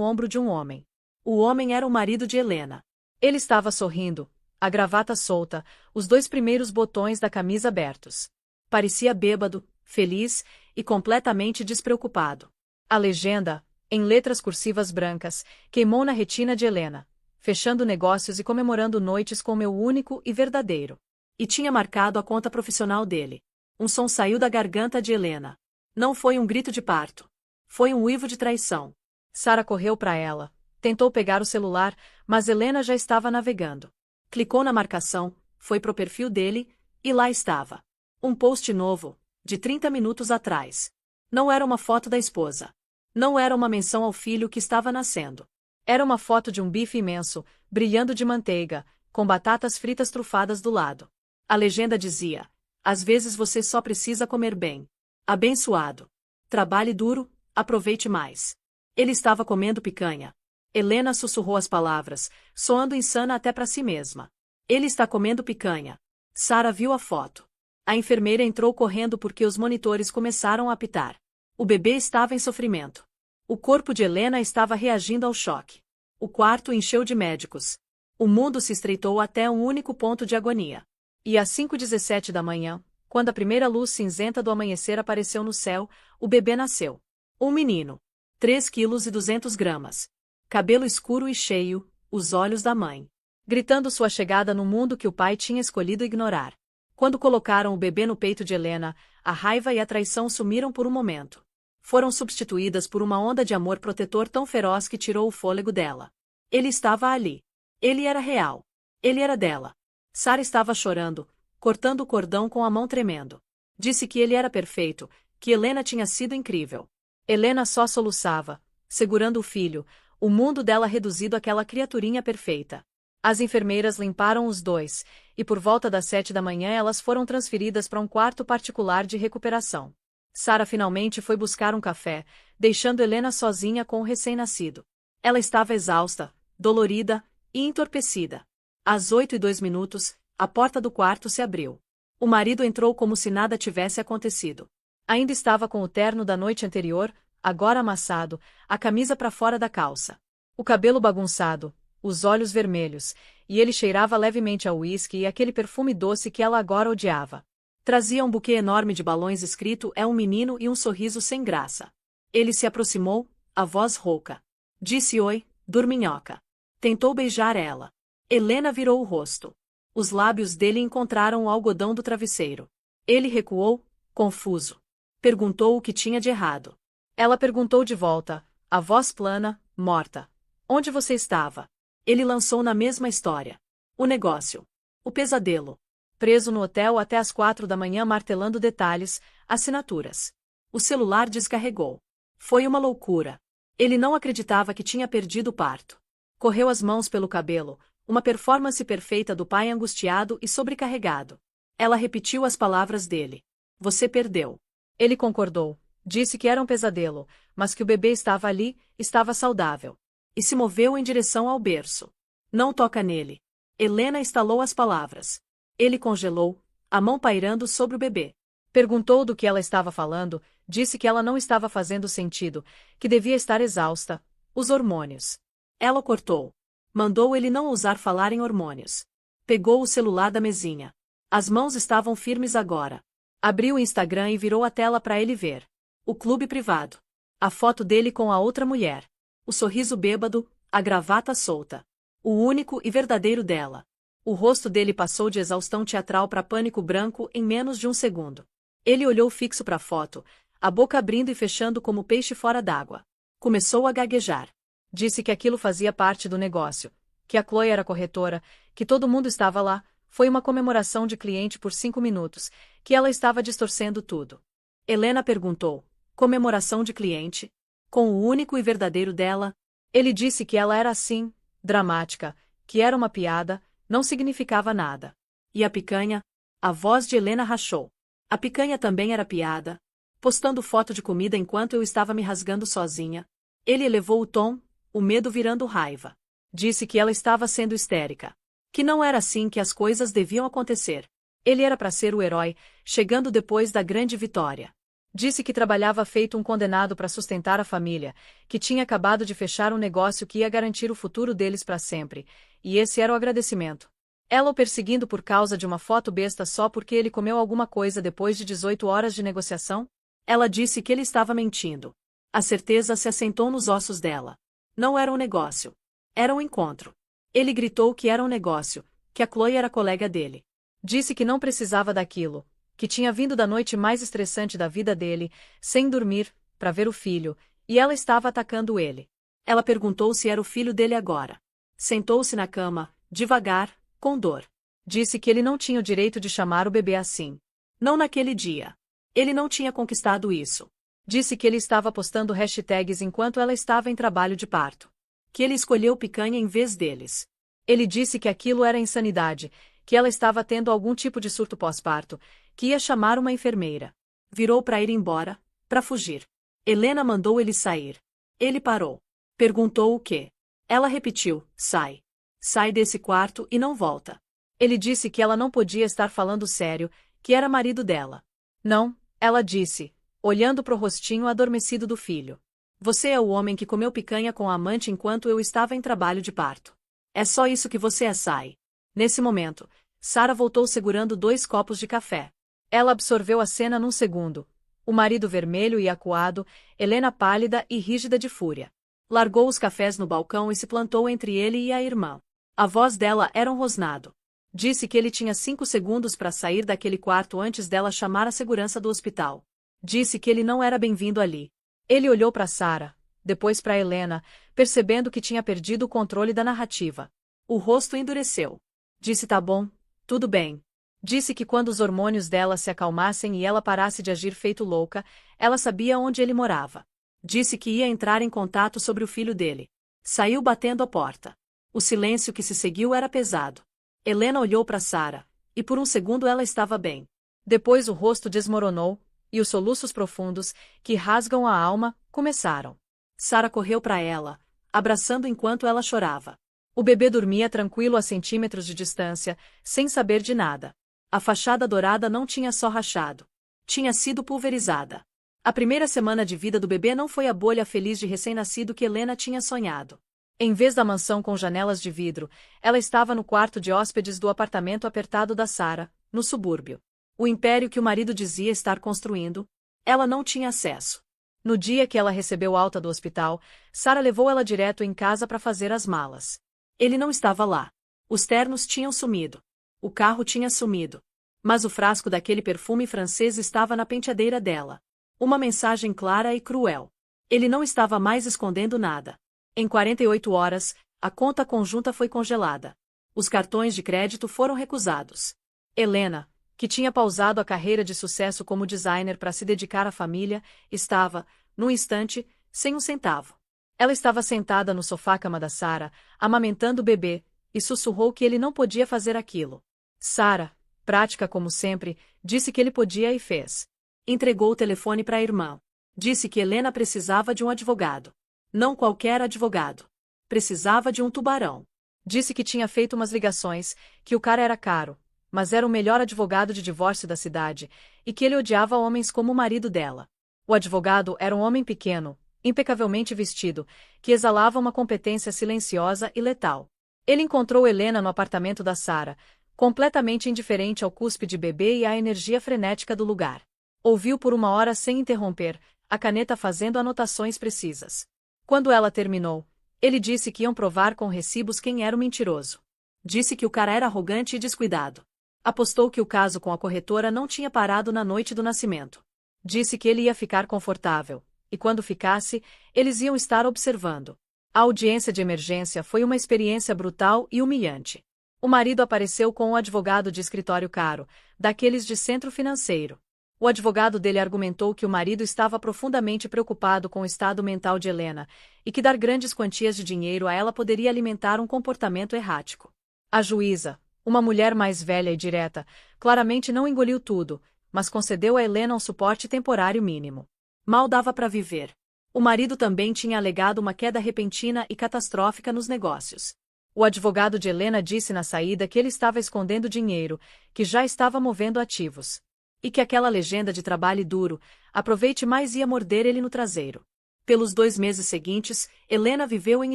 ombro de um homem. O homem era o marido de Helena. Ele estava sorrindo, a gravata solta, os 2 primeiros botões da camisa abertos. Parecia bêbado, feliz e completamente despreocupado. A legenda, em letras cursivas brancas, queimou na retina de Helena, fechando negócios e comemorando noites com meu único e verdadeiro. E tinha marcado a conta profissional dele. Um som saiu da garganta de Helena. Não foi um grito de parto. Foi um uivo de traição. Sara correu para ela. Tentou pegar o celular, mas Helena já estava navegando. Clicou na marcação, foi pro perfil dele, e lá estava. Um post novo, de 30 minutos atrás. Não era uma foto da esposa. Não era uma menção ao filho que estava nascendo. Era uma foto de um bife imenso, brilhando de manteiga, com batatas fritas trufadas do lado. A legenda dizia: às vezes você só precisa comer bem. Abençoado. Trabalhe duro, aproveite mais. Ele estava comendo picanha. Helena sussurrou as palavras, soando insana até para si mesma. Ele está comendo picanha. Sara viu a foto. A enfermeira entrou correndo porque os monitores começaram a apitar. O bebê estava em sofrimento. O corpo de Helena estava reagindo ao choque. O quarto encheu de médicos. O mundo se estreitou até um único ponto de agonia. E às 5h17 da manhã, quando a primeira luz cinzenta do amanhecer apareceu no céu, o bebê nasceu. Um menino. 3,2 kg. Cabelo escuro e cheio, os olhos da mãe. Gritando sua chegada no mundo que o pai tinha escolhido ignorar. Quando colocaram o bebê no peito de Helena, a raiva e a traição sumiram por um momento. Foram substituídas por uma onda de amor protetor tão feroz que tirou o fôlego dela. Ele estava ali. Ele era real. Ele era dela. Sara estava chorando, cortando o cordão com a mão tremendo. Disse que ele era perfeito, que Helena tinha sido incrível. Helena só soluçava, segurando o filho, o mundo dela reduzido àquela criaturinha perfeita. As enfermeiras limparam os dois, e por volta das 7 da manhã elas foram transferidas para um quarto particular de recuperação. Sara finalmente foi buscar um café, deixando Helena sozinha com o recém-nascido. Ela estava exausta, dolorida e entorpecida. Às 8h02, a porta do quarto se abriu. O marido entrou como se nada tivesse acontecido. Ainda estava com o terno da noite anterior, agora amassado, a camisa para fora da calça. O cabelo bagunçado, os olhos vermelhos, e ele cheirava levemente a uísque e aquele perfume doce que ela agora odiava. Trazia um buquê enorme de balões escrito "É um menino" e um sorriso sem graça. Ele se aproximou, a voz rouca. Disse oi, dorminhoca. Tentou beijar ela. Helena virou o rosto. Os lábios dele encontraram o algodão do travesseiro. Ele recuou, confuso. Perguntou o que tinha de errado. Ela perguntou de volta, a voz plana, morta. Onde você estava? Ele lançou na mesma história. O negócio. O pesadelo. Preso no hotel até às 4 da manhã martelando detalhes, assinaturas. O celular descarregou. Foi uma loucura. Ele não acreditava que tinha perdido o parto. Correu as mãos pelo cabelo, uma performance perfeita do pai angustiado e sobrecarregado. Ela repetiu as palavras dele. Você perdeu. Ele concordou. Disse que era um pesadelo, mas que o bebê estava ali, estava saudável. E se moveu em direção ao berço. Não toca nele. Helena estalou as palavras. Ele congelou, a mão pairando sobre o bebê. Perguntou do que ela estava falando, disse que ela não estava fazendo sentido, que devia estar exausta. Os hormônios. Ela o cortou. Mandou ele não ousar falar em hormônios. Pegou o celular da mesinha. As mãos estavam firmes agora. Abriu o Instagram e virou a tela para ele ver. O clube privado. A foto dele com a outra mulher. O sorriso bêbado, a gravata solta. O único e verdadeiro dela. O rosto dele passou de exaustão teatral para pânico branco em menos de um segundo. Ele olhou fixo para a foto, a boca abrindo e fechando como peixe fora d'água. Começou a gaguejar. Disse que aquilo fazia parte do negócio, que a Chloe era corretora, que todo mundo estava lá, foi uma comemoração de cliente por 5 minutos, que ela estava distorcendo tudo. Helena perguntou, comemoração de cliente? Com o único e verdadeiro dela? Ele disse que ela era assim, dramática, que era uma piada, não significava nada. E a picanha? A voz de Helena rachou. A picanha também era piada. Postando foto de comida enquanto eu estava me rasgando sozinha. Ele elevou o tom, o medo virando raiva. Disse que ela estava sendo histérica. Que não era assim que as coisas deviam acontecer. Ele era para ser o herói, chegando depois da grande vitória. Disse que trabalhava feito um condenado para sustentar a família, que tinha acabado de fechar um negócio que ia garantir o futuro deles para sempre, e esse era o agradecimento. Ela o perseguindo por causa de uma foto besta só porque ele comeu alguma coisa depois de 18 horas de negociação? Ela disse que ele estava mentindo. A certeza se assentou nos ossos dela. Não era um negócio. Era um encontro. Ele gritou que era um negócio, que a Chloe era colega dele. Disse que não precisava daquilo, que tinha vindo da noite mais estressante da vida dele, sem dormir, para ver o filho, e ela estava atacando ele. Ela perguntou se era o filho dele agora. Sentou-se na cama, devagar, com dor. Disse que ele não tinha o direito de chamar o bebê assim. Não naquele dia. Ele não tinha conquistado isso. Disse que ele estava postando hashtags enquanto ela estava em trabalho de parto. Que ele escolheu picanha em vez deles. Ele disse que aquilo era insanidade, que ela estava tendo algum tipo de surto pós-parto, que ia chamar uma enfermeira. Virou para ir embora, para fugir. Helena mandou ele sair. Ele parou. Perguntou o quê? Ela repetiu, sai. Sai desse quarto e não volta. Ele disse que ela não podia estar falando sério, que era marido dela. Não, ela disse, olhando para o rostinho adormecido do filho. Você é o homem que comeu picanha com a amante enquanto eu estava em trabalho de parto. É só isso que você é, sai. Nesse momento, Sarah voltou segurando 2 copos de café. Ela absorveu a cena num segundo. O marido vermelho e acuado, Helena pálida e rígida de fúria. Largou os cafés no balcão e se plantou entre ele e a irmã. A voz dela era um rosnado. Disse que ele tinha 5 segundos para sair daquele quarto antes dela chamar a segurança do hospital. Disse que ele não era bem-vindo ali. Ele olhou para Sarah, depois para Helena, percebendo que tinha perdido o controle da narrativa. O rosto endureceu. Disse tá bom, tudo bem. Disse que quando os hormônios dela se acalmassem e ela parasse de agir feito louca, ela sabia onde ele morava. Disse que ia entrar em contato sobre o filho dele. Saiu batendo a porta. O silêncio que se seguiu era pesado. Helena olhou para Sarah, e por um segundo ela estava bem. Depois o rosto desmoronou, e os soluços profundos, que rasgam a alma, começaram. Sarah correu para ela, abraçando enquanto ela chorava. O bebê dormia tranquilo a centímetros de distância, sem saber de nada. A fachada dourada não tinha só rachado. Tinha sido pulverizada. A primeira semana de vida do bebê não foi a bolha feliz de recém-nascido que Helena tinha sonhado. Em vez da mansão com janelas de vidro, ela estava no quarto de hóspedes do apartamento apertado da Sarah, no subúrbio. O império que o marido dizia estar construindo, ela não tinha acesso. No dia que ela recebeu alta do hospital, Sarah levou ela direto em casa para fazer as malas. Ele não estava lá. Os ternos tinham sumido. O carro tinha sumido. Mas o frasco daquele perfume francês estava na penteadeira dela. Uma mensagem clara e cruel. Ele não estava mais escondendo nada. Em 48 horas, a conta conjunta foi congelada. Os cartões de crédito foram recusados. Helena, que tinha pausado a carreira de sucesso como designer para se dedicar à família, estava, num instante, sem um centavo. Ela estava sentada no sofá-cama da Sarah, amamentando o bebê, e sussurrou que ele não podia fazer aquilo. Sarah, prática como sempre, disse que ele podia e fez. Entregou o telefone para a irmã. Disse que Helena precisava de um advogado. Não qualquer advogado. Precisava de um tubarão. Disse que tinha feito umas ligações, que o cara era caro, mas era o melhor advogado de divórcio da cidade, e que ele odiava homens como o marido dela. O advogado era um homem pequeno, impecavelmente vestido, que exalava uma competência silenciosa e letal. Ele encontrou Helena no apartamento da Sarah, completamente indiferente ao cuspe de bebê e à energia frenética do lugar. Ouviu por 1 hora sem interromper, a caneta fazendo anotações precisas. Quando ela terminou, ele disse que iam provar com recibos quem era o mentiroso. Disse que o cara era arrogante e descuidado. Apostou que o caso com a corretora não tinha parado na noite do nascimento. Disse que ele ia ficar confortável, e quando ficasse, eles iam estar observando. A audiência de emergência foi uma experiência brutal e humilhante. O marido apareceu com um advogado de escritório caro, daqueles de centro financeiro. O advogado dele argumentou que o marido estava profundamente preocupado com o estado mental de Helena, e que dar grandes quantias de dinheiro a ela poderia alimentar um comportamento errático. A juíza, uma mulher mais velha e direta, claramente não engoliu tudo, mas concedeu a Helena um suporte temporário mínimo. Mal dava para viver. O marido também tinha alegado uma queda repentina e catastrófica nos negócios. O advogado de Helena disse na saída que ele estava escondendo dinheiro, que já estava movendo ativos. E que aquela legenda de trabalho duro, aproveite mais ia morder ele no traseiro. Pelos 2 meses seguintes, Helena viveu em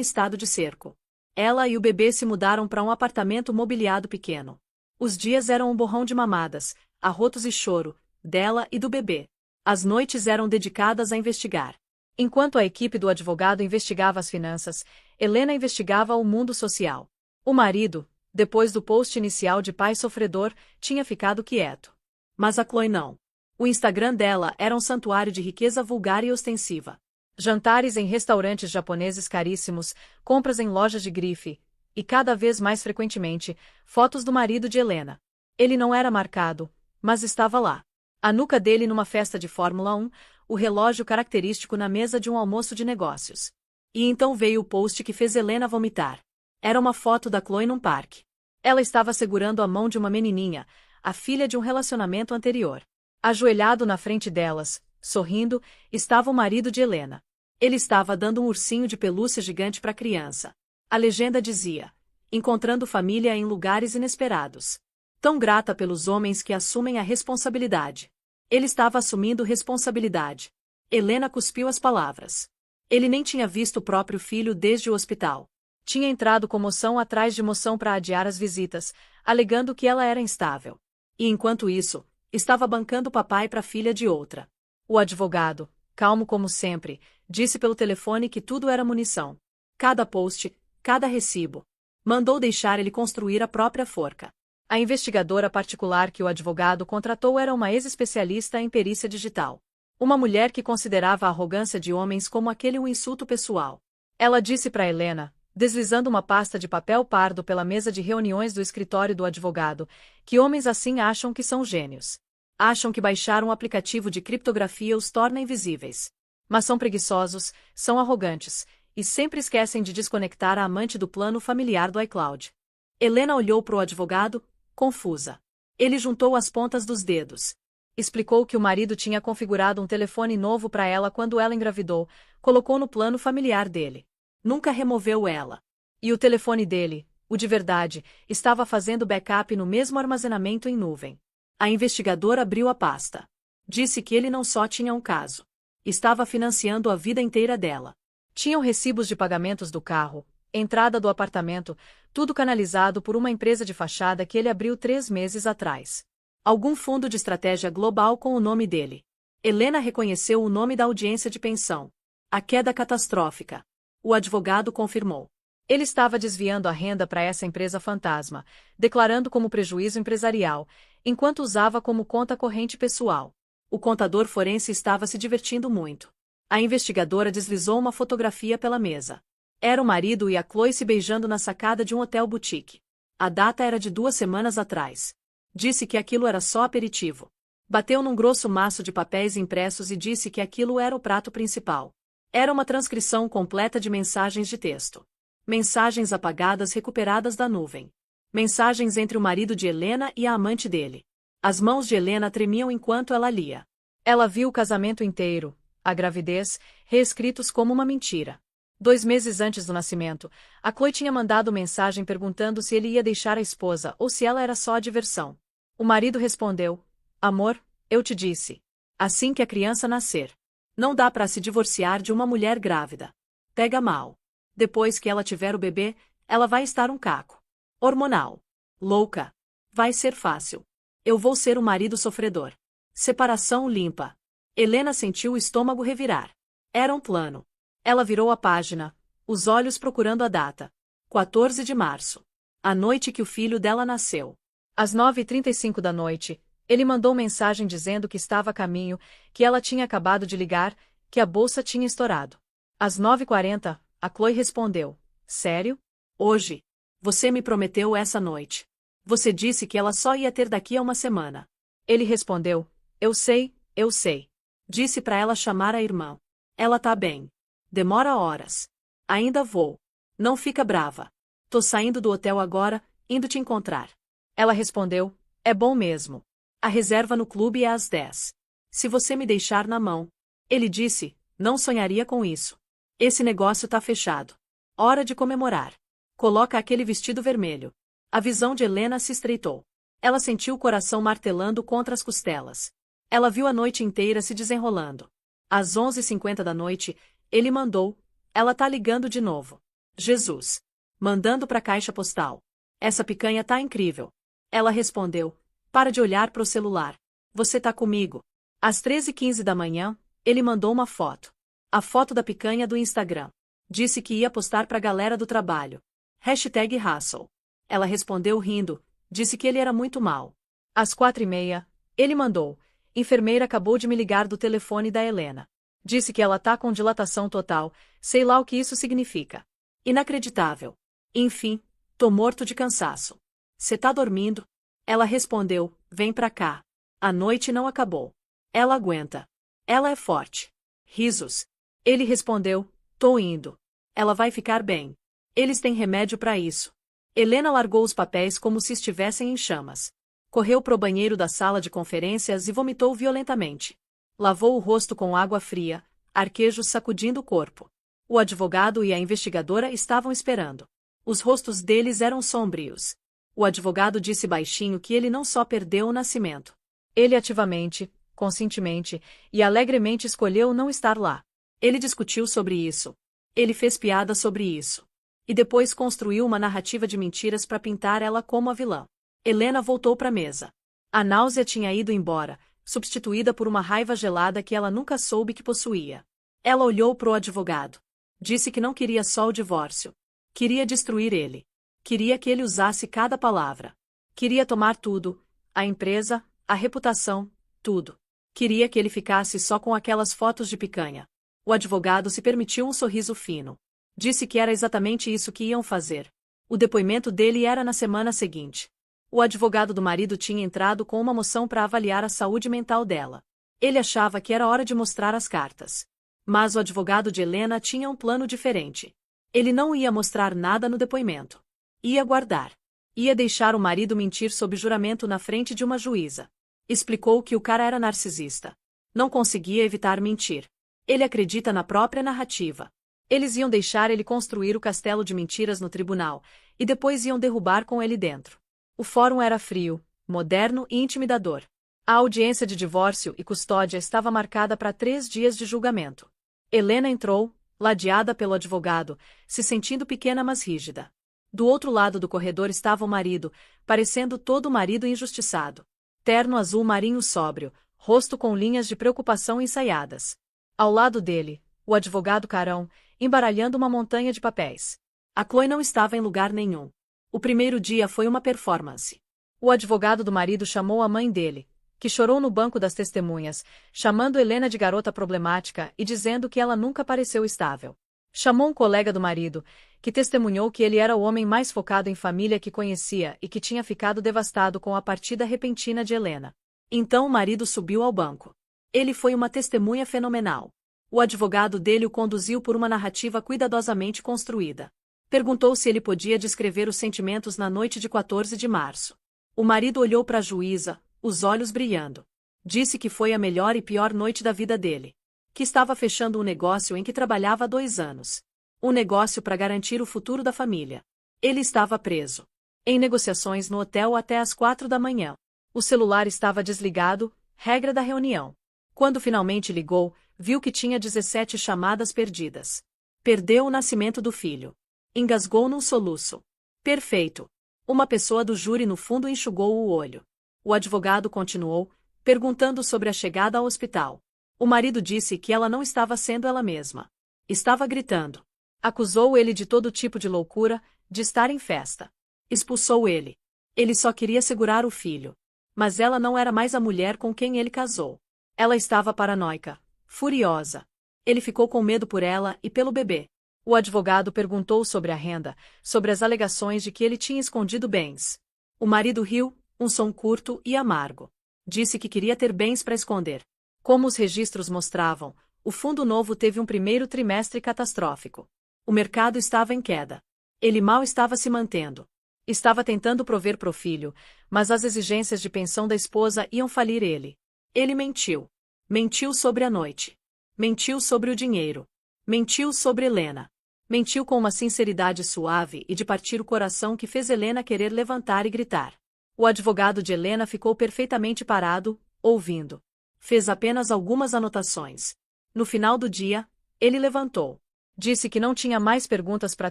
estado de cerco. Ela e o bebê se mudaram para um apartamento mobiliado pequeno. Os dias eram um borrão de mamadas, arrotos e choro, dela e do bebê. As noites eram dedicadas a investigar. Enquanto a equipe do advogado investigava as finanças, Helena investigava o mundo social. O marido, depois do post inicial de pai sofredor, tinha ficado quieto. Mas a Chloe não. O Instagram dela era um santuário de riqueza vulgar e ostensiva. Jantares em restaurantes japoneses caríssimos, compras em lojas de grife, e cada vez mais frequentemente, fotos do marido de Helena. Ele não era marcado, mas estava lá. A nuca dele numa festa de Fórmula 1, o relógio característico na mesa de um almoço de negócios. E então veio o post que fez Helena vomitar. Era uma foto da Chloe num parque. Ela estava segurando a mão de uma menininha, a filha de um relacionamento anterior. Ajoelhado na frente delas, sorrindo, estava o marido de Helena. Ele estava dando um ursinho de pelúcia gigante para a criança. A legenda dizia: encontrando família em lugares inesperados. Tão grata pelos homens que assumem a responsabilidade. Ele estava assumindo responsabilidade. Helena cuspiu as palavras. Ele nem tinha visto o próprio filho desde o hospital. Tinha entrado com moção atrás de moção para adiar as visitas, alegando que ela era instável. E enquanto isso, estava bancando o papai para a filha de outra. O advogado, calmo como sempre, disse pelo telefone que tudo era munição. Cada post, cada recibo. Mandou deixar ele construir a própria forca. A investigadora particular que o advogado contratou era uma ex-especialista em perícia digital. Uma mulher que considerava a arrogância de homens como aquele um insulto pessoal. Ela disse para Helena, deslizando uma pasta de papel pardo pela mesa de reuniões do escritório do advogado, que homens assim acham que são gênios. Acham que baixar um aplicativo de criptografia os torna invisíveis. Mas são preguiçosos, são arrogantes, e sempre esquecem de desconectar a amante do plano familiar do iCloud. Helena olhou para o advogado, confusa. Ele juntou as pontas dos dedos. Explicou que o marido tinha configurado um telefone novo para ela quando ela engravidou, colocou no plano familiar dele. Nunca removeu ela. E o telefone dele, o de verdade, estava fazendo backup no mesmo armazenamento em nuvem. A investigadora abriu a pasta. Disse que ele não só tinha um caso. Estava financiando a vida inteira dela. Tinham recibos de pagamentos do carro, entrada do apartamento, tudo canalizado por uma empresa de fachada que ele abriu 3 meses atrás. Algum fundo de estratégia global com o nome dele. Helena reconheceu o nome da audiência de pensão. A queda catastrófica. O advogado confirmou. Ele estava desviando a renda para essa empresa fantasma, declarando como prejuízo empresarial, enquanto usava como conta corrente pessoal. O contador forense estava se divertindo muito. A investigadora deslizou uma fotografia pela mesa. Era o marido e a Chloe se beijando na sacada de um hotel boutique. A data era de 2 semanas atrás. Disse que aquilo era só aperitivo. Bateu num grosso maço de papéis impressos e disse que aquilo era o prato principal. Era uma transcrição completa de mensagens de texto. Mensagens apagadas recuperadas da nuvem. Mensagens entre o marido de Helena e a amante dele. As mãos de Helena tremiam enquanto ela lia. Ela viu o casamento inteiro, a gravidez, reescritos como uma mentira. 2 meses antes do nascimento, a Chloe tinha mandado mensagem perguntando se ele ia deixar a esposa ou se ela era só a diversão. O marido respondeu: amor, eu te disse. Assim que a criança nascer. Não dá para se divorciar de uma mulher grávida. Pega mal. Depois que ela tiver o bebê, ela vai estar um caco. Hormonal. Louca. Vai ser fácil. Eu vou ser o marido sofredor. Separação limpa. Helena sentiu o estômago revirar. Era um plano. Ela virou a página, os olhos procurando a data. 14 de março. A noite que o filho dela nasceu. Às 9h35 da noite, ele mandou mensagem dizendo que estava a caminho, que ela tinha acabado de ligar, que a bolsa tinha estourado. Às 9h40, a Chloe respondeu: sério? Hoje? Você me prometeu essa noite. Você disse que ela só ia ter daqui a uma semana. Ele respondeu: eu sei, eu sei. Disse para ela chamar a irmã. Ela tá bem. Demora horas. Ainda vou. Não fica brava. Tô saindo do hotel agora, indo te encontrar. Ela respondeu: é bom mesmo. A reserva no clube é às 10. Se você me deixar na mão. Ele disse: não sonharia com isso. Esse negócio tá fechado. Hora de comemorar. Coloca aquele vestido vermelho. A visão de Helena se estreitou. Ela sentiu o coração martelando contra as costelas. Ela viu a noite inteira se desenrolando. Às 11h50 da noite, ele mandou: ela tá ligando de novo. Jesus. mandando para a caixa postal. Essa picanha tá incrível. Ela respondeu. Para de olhar pro celular. Você tá comigo. Às 13h15 da manhã, ele mandou uma foto. A foto da picanha do Instagram. Disse que ia postar pra galera do trabalho. #Hustle. Ela respondeu rindo, disse que ele era muito mal. Às 4h30, ele mandou. Enfermeira acabou de me ligar do telefone da Helena. Disse que ela tá com dilatação total, sei lá o que isso significa. Inacreditável. Enfim, tô morto de cansaço. Cê tá dormindo? Ela respondeu, vem pra cá. A noite não acabou. Ela aguenta. Ela é forte. Risos. Ele respondeu, tô indo. Ela vai ficar bem. Eles têm remédio pra isso. Helena largou os papéis como se estivessem em chamas. Correu pro banheiro da sala de conferências e vomitou violentamente. Lavou o rosto com água fria, arquejos sacudindo o corpo. O advogado e a investigadora estavam esperando. Os rostos deles eram sombrios. O advogado disse baixinho que ele não só perdeu o nascimento. Ele ativamente, conscientemente e alegremente escolheu não estar lá. Ele discutiu sobre isso. Ele fez piada sobre isso. E depois construiu uma narrativa de mentiras para pintar ela como a vilã. Helena voltou para a mesa. A náusea tinha ido embora, substituída por uma raiva gelada que ela nunca soube que possuía. Ela olhou pro advogado. Disse que não queria só o divórcio. Queria destruir ele. Queria que ele usasse cada palavra. Queria tomar tudo, a empresa, a reputação, tudo. Queria que ele ficasse só com aquelas fotos de picanha. O advogado se permitiu um sorriso fino. Disse que era exatamente isso que iam fazer. O depoimento dele era na semana seguinte. O advogado do marido tinha entrado com uma moção para avaliar a saúde mental dela. Ele achava que era hora de mostrar as cartas. Mas o advogado de Helena tinha um plano diferente. Ele não ia mostrar nada no depoimento. Ia guardar. Ia deixar o marido mentir sob juramento na frente de uma juíza. Explicou que o cara era narcisista. Não conseguia evitar mentir. Ele acredita na própria narrativa. Eles iam deixar ele construir o castelo de mentiras no tribunal, e depois iam derrubar com ele dentro. O fórum era frio, moderno e intimidador. A audiência de divórcio e custódia estava marcada para 3 dias de julgamento. Helena entrou, ladeada pelo advogado, se sentindo pequena mas rígida. Do outro lado do corredor estava o marido, parecendo todo marido injustiçado. Terno azul marinho sóbrio, rosto com linhas de preocupação ensaiadas. Ao lado dele, o advogado carão, embaralhando uma montanha de papéis. A Chloe não estava em lugar nenhum. O primeiro dia foi uma performance. O advogado do marido chamou a mãe dele, que chorou no banco das testemunhas, chamando Helena de garota problemática e dizendo que ela nunca pareceu estável. Chamou um colega do marido, que testemunhou que ele era o homem mais focado em família que conhecia e que tinha ficado devastado com a partida repentina de Helena. Então o marido subiu ao banco. Ele foi uma testemunha fenomenal. O advogado dele o conduziu por uma narrativa cuidadosamente construída. Perguntou se ele podia descrever os sentimentos na noite de 14 de março. O marido olhou para a juíza, os olhos brilhando. Disse que foi a melhor e pior noite da vida dele. Que estava fechando um negócio em que trabalhava há 2 anos. Um negócio para garantir o futuro da família. Ele estava preso. Em negociações no hotel até às 4 da manhã. O celular estava desligado, regra da reunião. Quando finalmente ligou, viu que tinha 17 chamadas perdidas. Perdeu o nascimento do filho. Engasgou num soluço. Perfeito. Uma pessoa do júri no fundo enxugou o olho. O advogado continuou, perguntando sobre a chegada ao hospital. O marido disse que ela não estava sendo ela mesma. Estava gritando. Acusou ele de todo tipo de loucura, de estar em festa. Expulsou ele. Ele só queria segurar o filho. Mas ela não era mais a mulher com quem ele casou. Ela estava paranoica, furiosa. Ele ficou com medo por ela e pelo bebê. O advogado perguntou sobre a renda, sobre as alegações de que ele tinha escondido bens. O marido riu, um som curto e amargo. Disse que queria ter bens para esconder. Como os registros mostravam, o Fundo Novo teve um primeiro trimestre catastrófico. O mercado estava em queda. Ele mal estava se mantendo. Estava tentando prover pro filho, mas as exigências de pensão da esposa iam falir ele. Ele mentiu. Mentiu sobre a noite. Mentiu sobre o dinheiro. Mentiu sobre Helena. Mentiu com uma sinceridade suave e de partir o coração que fez Helena querer levantar e gritar. O advogado de Helena ficou perfeitamente parado, ouvindo. Fez apenas algumas anotações. No final do dia, ele levantou. Disse que não tinha mais perguntas para a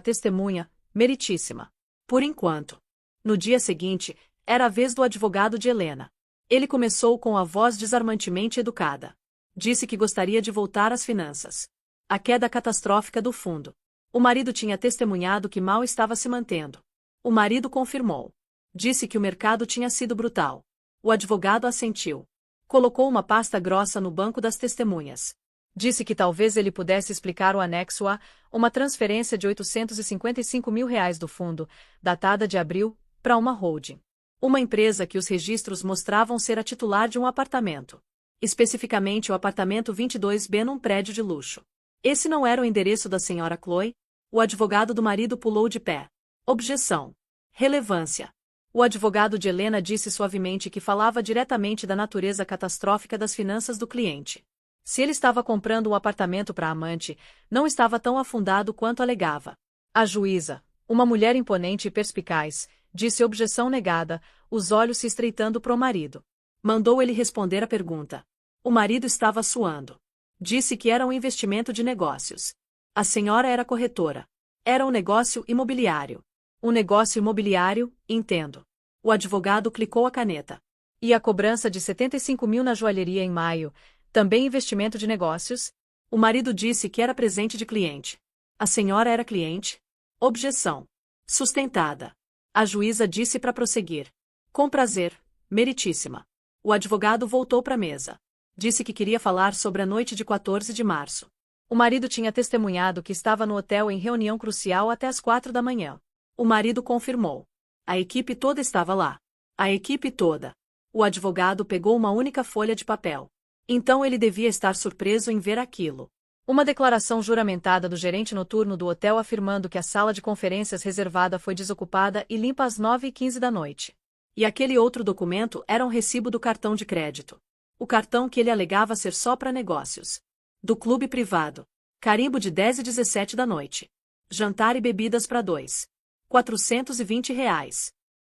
testemunha, meritíssima. Por enquanto. No dia seguinte, era a vez do advogado de Helena. Ele começou com a voz desarmantemente educada. Disse que gostaria de voltar às finanças. A queda catastrófica do fundo. O marido tinha testemunhado que mal estava se mantendo. O marido confirmou. Disse que o mercado tinha sido brutal. O advogado assentiu. Colocou uma pasta grossa no banco das testemunhas. Disse que talvez ele pudesse explicar o anexo A, uma transferência de R$ 855 mil do fundo, datada de abril, para uma holding. Uma empresa que os registros mostravam ser a titular de um apartamento. Especificamente o apartamento 22B num prédio de luxo. Esse não era o endereço da senhora Chloe? O advogado do marido pulou de pé. Objeção. Relevância. O advogado de Helena disse suavemente que falava diretamente da natureza catastrófica das finanças do cliente. Se ele estava comprando um apartamento para a amante, não estava tão afundado quanto alegava. A juíza, uma mulher imponente e perspicaz, disse objeção negada, os olhos se estreitando pro marido. Mandou ele responder a pergunta. O marido estava suando. Disse que era um investimento de negócios. A senhora era corretora. Era um negócio imobiliário. Um negócio imobiliário, entendo. O advogado clicou a caneta. E a cobrança de 75 mil na joalheria em maio, também investimento de negócios? O marido disse que era presente de cliente. A senhora era cliente? Objeção. Sustentada. A juíza disse para prosseguir. Com prazer, meritíssima. O advogado voltou para a mesa. Disse que queria falar sobre a noite de 14 de março. O marido tinha testemunhado que estava no hotel em reunião crucial até as 4 da manhã. O marido confirmou. A equipe toda estava lá. A equipe toda. O advogado pegou uma única folha de papel. Então ele devia estar surpreso em ver aquilo. Uma declaração juramentada do gerente noturno do hotel afirmando que a sala de conferências reservada foi desocupada e limpa às 9h15 da noite. E aquele outro documento era um recibo do cartão de crédito. O cartão que ele alegava ser só para negócios. Do clube privado. Carimbo de 10 e 17 da noite. Jantar e bebidas para 2. R$ 420.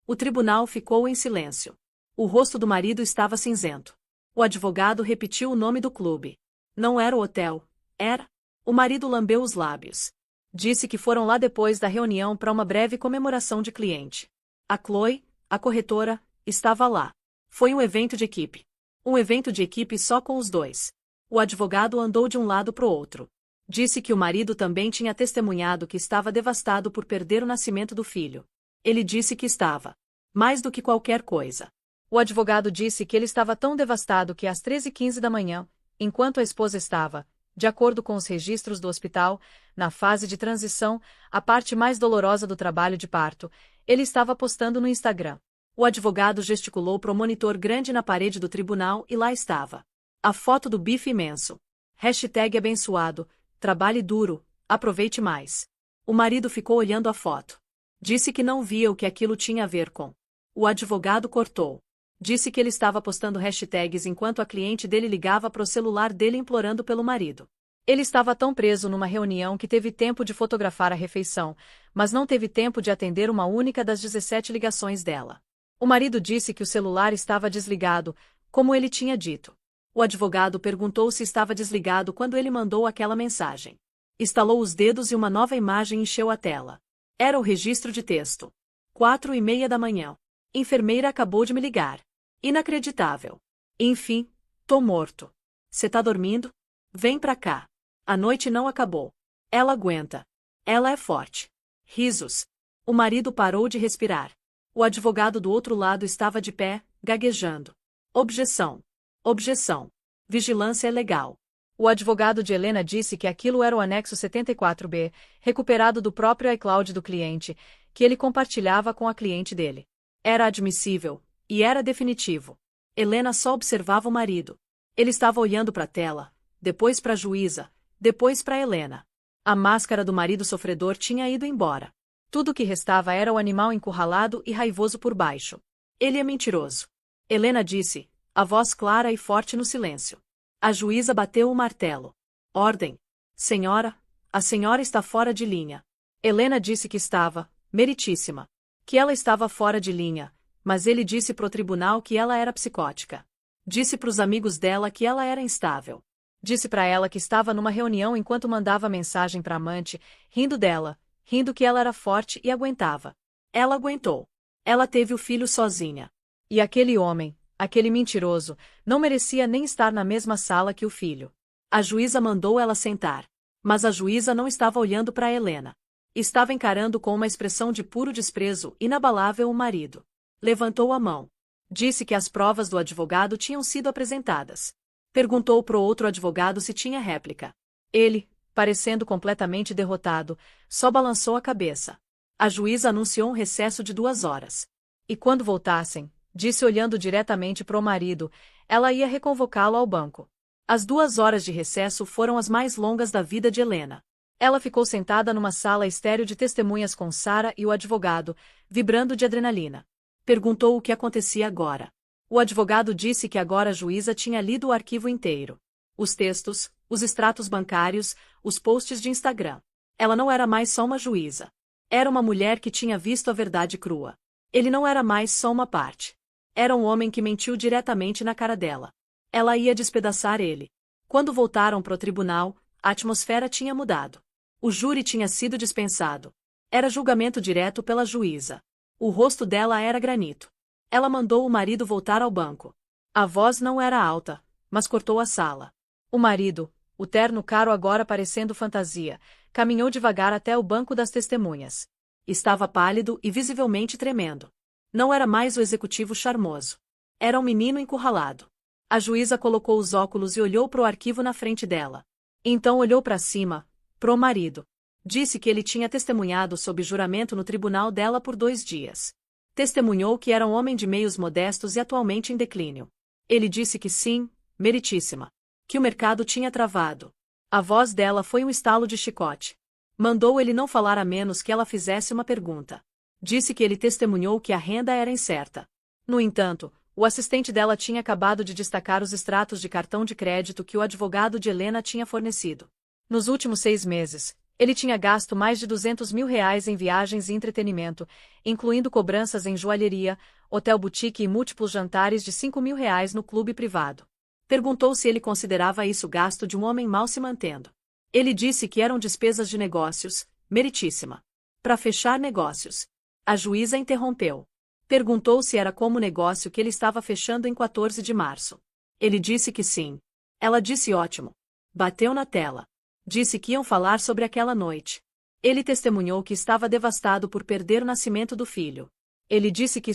O tribunal ficou em silêncio. O rosto do marido estava cinzento. O advogado repetiu o nome do clube. Não era o hotel. Era. O marido lambeu os lábios. Disse que foram lá depois da reunião para uma breve comemoração de cliente. A Chloe, a corretora, estava lá. Foi um evento de equipe. Um evento de equipe só com os dois. O advogado andou de um lado para o outro. Disse que o marido também tinha testemunhado que estava devastado por perder o nascimento do filho. Ele disse que estava. Mais do que qualquer coisa. O advogado disse que ele estava tão devastado que às 13h15 da manhã, enquanto a esposa estava, de acordo com os registros do hospital, na fase de transição, a parte mais dolorosa do trabalho de parto, ele estava postando no Instagram. O advogado gesticulou para o monitor grande na parede do tribunal e lá estava. A foto do bife imenso. Hashtag abençoado, trabalhe duro, aproveite mais. O marido ficou olhando a foto. Disse que não via o que aquilo tinha a ver com. O advogado cortou. Disse que ele estava postando hashtags enquanto a cliente dele ligava para o celular dele implorando pelo marido. Ele estava tão preso numa reunião que teve tempo de fotografar a refeição, mas não teve tempo de atender uma única das 17 ligações dela. O marido disse que o celular estava desligado, como ele tinha dito. O advogado perguntou se estava desligado quando ele mandou aquela mensagem. Estalou os dedos e uma nova imagem encheu a tela. Era o registro de texto. 4h30 da manhã. Enfermeira acabou de me ligar. Inacreditável. Enfim, tô morto. Cê tá dormindo? Vem pra cá. A noite não acabou. Ela aguenta. Ela é forte. Risos. O marido parou de respirar. O advogado do outro lado estava de pé, gaguejando. Objeção. Objeção. Vigilância é legal. O advogado de Helena disse que aquilo era o anexo 74B, recuperado do próprio iCloud do cliente, que ele compartilhava com a cliente dele. Era admissível, e era definitivo. Helena só observava o marido. Ele estava olhando para a tela, depois para a juíza, depois para Helena. A máscara do marido sofredor tinha ido embora. Tudo o que restava era o animal encurralado e raivoso por baixo. Ele é mentiroso. Helena disse, a voz clara e forte no silêncio. A juíza bateu o martelo. Ordem. Senhora, a senhora está fora de linha. Helena disse que estava, meritíssima. Que ela estava fora de linha, mas ele disse pro tribunal que ela era psicótica. Disse pros amigos dela que ela era instável. Disse para ela que estava numa reunião enquanto mandava mensagem para amante, rindo dela, rindo que ela era forte e aguentava. Ela aguentou. Ela teve o filho sozinha. E aquele homem, aquele mentiroso, não merecia nem estar na mesma sala que o filho. A juíza mandou ela sentar. Mas a juíza não estava olhando para Helena. Estava encarando com uma expressão de puro desprezo inabalável o marido. Levantou a mão. Disse que as provas do advogado tinham sido apresentadas. Perguntou pro outro advogado se tinha réplica. Ele, parecendo completamente derrotado, só balançou a cabeça. A juíza anunciou um recesso de 2 horas. E quando voltassem, disse olhando diretamente pro marido, ela ia reconvocá-lo ao banco. As 2 horas de recesso foram as mais longas da vida de Helena. Ela ficou sentada numa sala estéril de testemunhas com Sara e o advogado, vibrando de adrenalina. Perguntou o que acontecia agora. O advogado disse que agora a juíza tinha lido o arquivo inteiro. Os textos, os extratos bancários, os posts de Instagram. Ela não era mais só uma juíza. Era uma mulher que tinha visto a verdade crua. Ele não era mais só uma parte. Era um homem que mentiu diretamente na cara dela. Ela ia despedaçar ele. Quando voltaram pro tribunal, a atmosfera tinha mudado. O júri tinha sido dispensado. Era julgamento direto pela juíza. O rosto dela era granito. Ela mandou o marido voltar ao banco. A voz não era alta, mas cortou a sala. O marido, o terno caro agora parecendo fantasia, caminhou devagar até o banco das testemunhas. Estava pálido e visivelmente tremendo. Não era mais o executivo charmoso. Era um menino encurralado. A juíza colocou os óculos e olhou para o arquivo na frente dela. Então olhou para cima, pro marido. Disse que ele tinha testemunhado sob juramento no tribunal dela por 2 dias. Testemunhou que era um homem de meios modestos e atualmente em declínio. Ele disse que sim, meritíssima. Que o mercado tinha travado. A voz dela foi um estalo de chicote. Mandou ele não falar a menos que ela fizesse uma pergunta. Disse que ele testemunhou que a renda era incerta. No entanto, o assistente dela tinha acabado de destacar os extratos de cartão de crédito que o advogado de Helena tinha fornecido. Nos últimos 6 meses, ele tinha gasto mais de R$200 mil em viagens e entretenimento, incluindo cobranças em joalheria, hotel boutique e múltiplos jantares de R$5 mil no clube privado. Perguntou se ele considerava isso gasto de um homem mal se mantendo. Ele disse que eram despesas de negócios, meritíssima. Para fechar negócios. A juíza interrompeu. Perguntou se era como o negócio que ele estava fechando em 14 de março. Ele disse que sim. Ela disse ótimo. Bateu na tela. Disse que iam falar sobre aquela noite. Ele testemunhou que estava devastado por perder o nascimento do filho. Ele disse que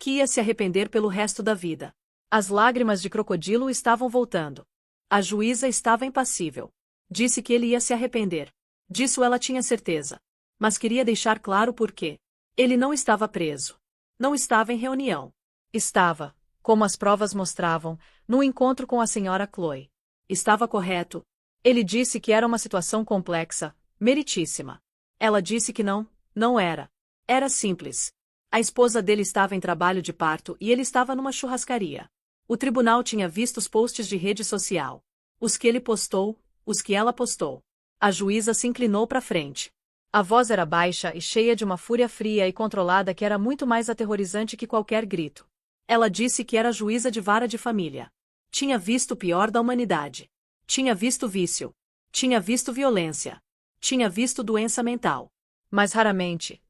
ia se arrepender pelo resto da vida. As lágrimas de crocodilo estavam voltando. A juíza estava impassível. Disse que ele ia se arrepender. Disso ela tinha certeza. Mas queria deixar claro por quê. Ele não estava preso. Não estava em reunião. Estava, como as provas mostravam, num encontro com a senhora Chloe. Estava correto. Ele disse que era uma situação complexa, meritíssima. Ela disse que não era. Era simples. A esposa dele estava em trabalho de parto e ele estava numa churrascaria. O tribunal tinha visto os posts de rede social. Os que ele postou, os que ela postou. A juíza se inclinou para frente. A voz era baixa e cheia de uma fúria fria e controlada que era muito mais aterrorizante que qualquer grito. Ela disse que era juíza de vara de família. Tinha visto o pior da humanidade. Tinha visto vício. Tinha visto violência. Tinha visto doença mental. Mas raramente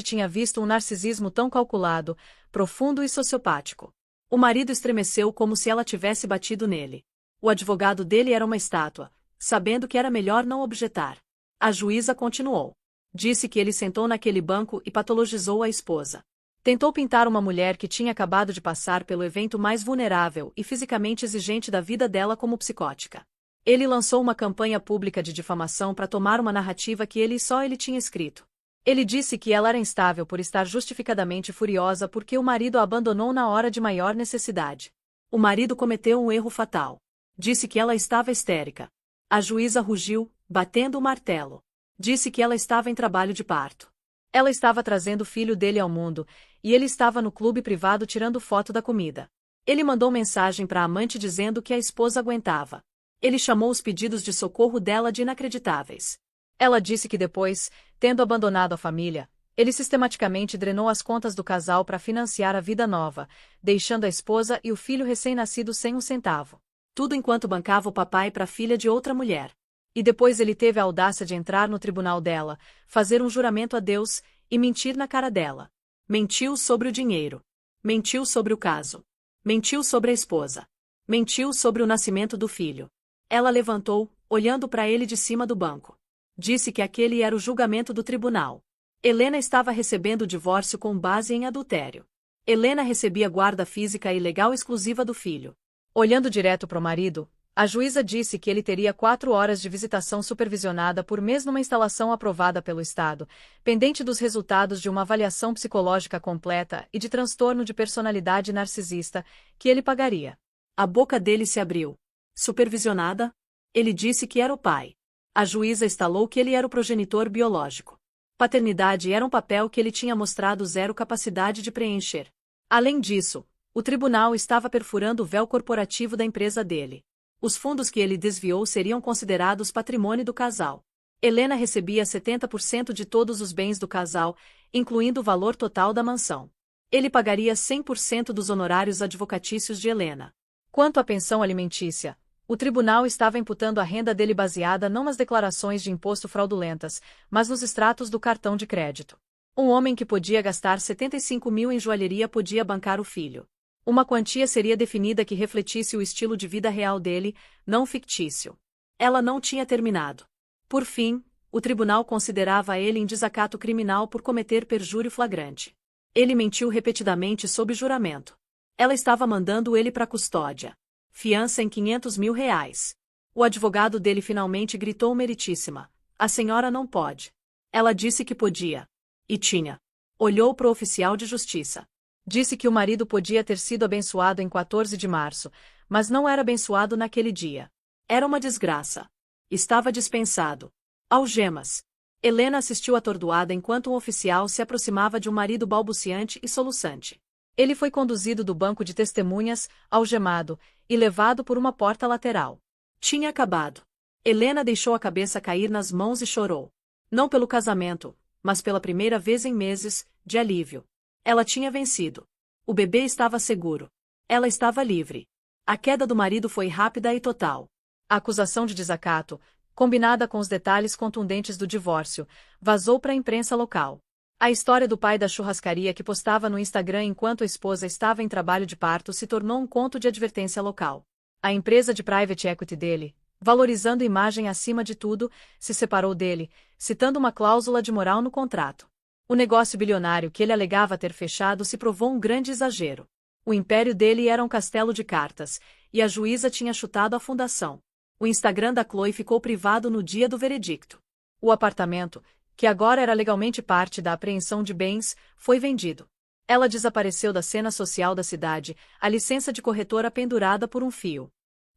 tinha visto um narcisismo tão calculado, profundo e sociopático. O marido estremeceu como se ela tivesse batido nele. O advogado dele era uma estátua, sabendo que era melhor não objetar. A juíza continuou. Disse que ele sentou naquele banco e patologizou a esposa. Tentou pintar uma mulher que tinha acabado de passar pelo evento mais vulnerável e fisicamente exigente da vida dela como psicótica. Ele lançou uma campanha pública de difamação para tomar uma narrativa que ele tinha escrito. Ele disse que ela era instável por estar justificadamente furiosa porque o marido a abandonou na hora de maior necessidade. O marido cometeu um erro fatal. Disse que ela estava histérica. A juíza rugiu, batendo o martelo. Disse que ela estava em trabalho de parto. Ela estava trazendo o filho dele ao mundo, e ele estava no clube privado tirando foto da comida. Ele mandou mensagem para a amante dizendo que a esposa aguentava. Ele chamou os pedidos de socorro dela de inacreditáveis. Ela disse que depois, tendo abandonado a família, ele sistematicamente drenou as contas do casal para financiar a vida nova, deixando a esposa e o filho recém-nascido sem um centavo. Tudo enquanto bancava o papai para a filha de outra mulher. E depois ele teve a audácia de entrar no tribunal dela, fazer um juramento a Deus e mentir na cara dela. Mentiu sobre o dinheiro. Mentiu sobre o caso. Mentiu sobre a esposa. Mentiu sobre o nascimento do filho. Ela levantou, olhando para ele de cima do banco. Disse que aquele era o julgamento do tribunal. Helena estava recebendo o divórcio com base em adultério. Helena recebia guarda física e legal exclusiva do filho. Olhando direto para o marido, a juíza disse que ele teria 4 horas de visitação supervisionada por mês numa instalação aprovada pelo Estado, pendente dos resultados de uma avaliação psicológica completa e de transtorno de personalidade narcisista, que ele pagaria. A boca dele se abriu. Supervisionada? Ele disse que era o pai. A juíza estalou que ele era o progenitor biológico. Paternidade era um papel que ele tinha mostrado zero capacidade de preencher. Além disso, o tribunal estava perfurando o véu corporativo da empresa dele. Os fundos que ele desviou seriam considerados patrimônio do casal. Helena recebia 70% de todos os bens do casal, incluindo o valor total da mansão. Ele pagaria 100% dos honorários advocatícios de Helena. Quanto à pensão alimentícia, o tribunal estava imputando a renda dele baseada não nas declarações de imposto fraudulentas, mas nos extratos do cartão de crédito. Um homem que podia gastar 75 mil em joalheria podia bancar o filho. Uma quantia seria definida que refletisse o estilo de vida real dele, não fictício. Ela não tinha terminado. Por fim, o tribunal considerava ele em desacato criminal por cometer perjúrio flagrante. Ele mentiu repetidamente sob juramento. Ela estava mandando ele para custódia. Fiança em 500 mil reais. O advogado dele finalmente gritou meritíssima. A senhora não pode. Ela disse que podia. E tinha. Olhou para o oficial de justiça. Disse que o marido podia ter sido abençoado em 14 de março, mas não era abençoado naquele dia. Era uma desgraça. Estava dispensado. Algemas. Helena assistiu atordoada enquanto um oficial se aproximava de um marido balbuciante e soluçante. Ele foi conduzido do banco de testemunhas, algemado, e levado por uma porta lateral. Tinha acabado. Helena deixou a cabeça cair nas mãos e chorou. Não pelo casamento, mas pela primeira vez em meses, de alívio. Ela tinha vencido. O bebê estava seguro. Ela estava livre. A queda do marido foi rápida e total. A acusação de desacato, combinada com os detalhes contundentes do divórcio, vazou para a imprensa local. A história do pai da churrascaria que postava no Instagram enquanto a esposa estava em trabalho de parto se tornou um conto de advertência local. A empresa de private equity dele, valorizando imagem acima de tudo, se separou dele, citando uma cláusula de moral no contrato. O negócio bilionário que ele alegava ter fechado se provou um grande exagero. O império dele era um castelo de cartas, e a juíza tinha chutado a fundação. O Instagram da Chloe ficou privado no dia do veredicto. O apartamento, que agora era legalmente parte da apreensão de bens, foi vendido. Ela desapareceu da cena social da cidade, a licença de corretora pendurada por um fio.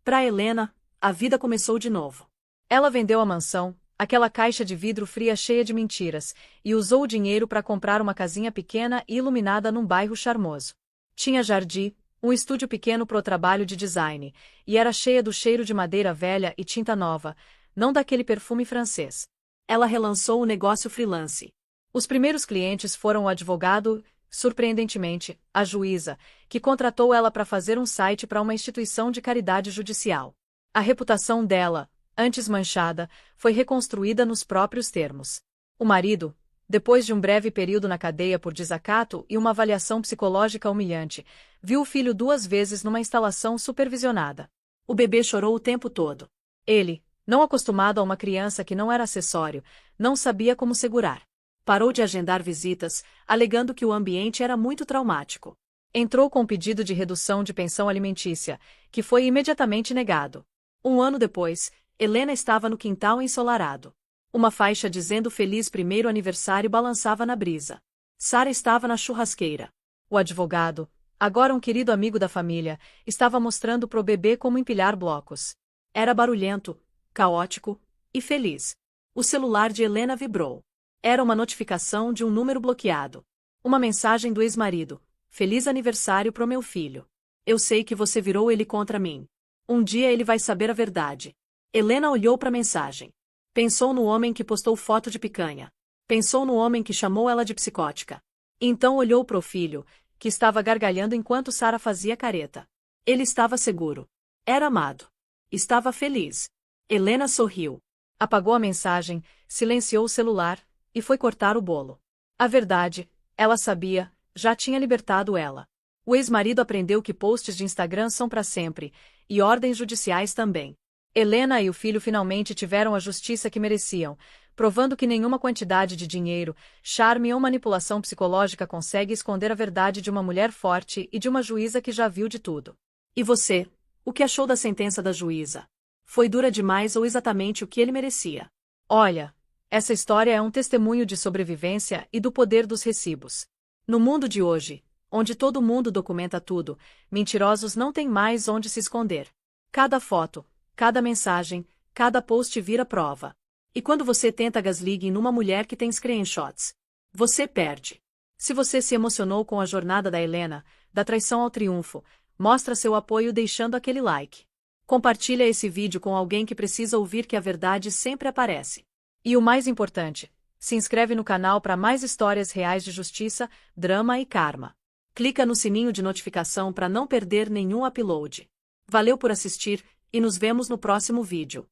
Para Helena, a vida começou de novo. Ela vendeu a mansão, aquela caixa de vidro fria cheia de mentiras, e usou o dinheiro para comprar uma casinha pequena e iluminada num bairro charmoso. Tinha jardim, um estúdio pequeno pro trabalho de design, e era cheia do cheiro de madeira velha e tinta nova, não daquele perfume francês. Ela relançou o negócio freelance. Os primeiros clientes foram o advogado, surpreendentemente, a juíza, que contratou ela para fazer um site para uma instituição de caridade judicial. A reputação dela, antes manchada, foi reconstruída nos próprios termos. O marido, depois de um breve período na cadeia por desacato e uma avaliação psicológica humilhante, viu o filho 2 vezes numa instalação supervisionada. O bebê chorou o tempo todo. Ele, não acostumado a uma criança que não era acessório, não sabia como segurar. Parou de agendar visitas, alegando que o ambiente era muito traumático. Entrou com pedido de redução de pensão alimentícia, que foi imediatamente negado. 1 ano depois, Helena estava no quintal ensolarado. Uma faixa dizendo Feliz Primeiro Aniversário balançava na brisa. Sara estava na churrasqueira. O advogado, agora um querido amigo da família, estava mostrando pro bebê como empilhar blocos. Era barulhento, caótico e feliz. O celular de Helena vibrou. Era uma notificação de um número bloqueado. Uma mensagem do ex-marido. Feliz aniversário pro meu filho. Eu sei que você virou ele contra mim. Um dia ele vai saber a verdade. Helena olhou para a mensagem. Pensou no homem que postou foto de picanha. Pensou no homem que chamou ela de psicótica. Então olhou pro filho, que estava gargalhando enquanto Sara fazia careta. Ele estava seguro. Era amado. Estava feliz. Helena sorriu. Apagou a mensagem, silenciou o celular e foi cortar o bolo. A verdade, ela sabia, já tinha libertado ela. O ex-marido aprendeu que posts de Instagram são para sempre, e ordens judiciais também. Helena e o filho finalmente tiveram a justiça que mereciam, provando que nenhuma quantidade de dinheiro, charme ou manipulação psicológica consegue esconder a verdade de uma mulher forte e de uma juíza que já viu de tudo. E você, o que achou da sentença da juíza? Foi dura demais ou exatamente o que ele merecia? Olha, essa história é um testemunho de sobrevivência e do poder dos recibos. No mundo de hoje, onde todo mundo documenta tudo, mentirosos não têm mais onde se esconder. Cada foto, cada mensagem, cada post vira prova. E quando você tenta gaslighting numa mulher que tem screenshots, você perde. Se você se emocionou com a jornada da Helena, da traição ao triunfo, mostra seu apoio deixando aquele like. Compartilha esse vídeo com alguém que precisa ouvir que a verdade sempre aparece. E o mais importante, se inscreve no canal para mais histórias reais de justiça, drama e karma. Clica no sininho de notificação para não perder nenhum upload. Valeu por assistir e nos vemos no próximo vídeo.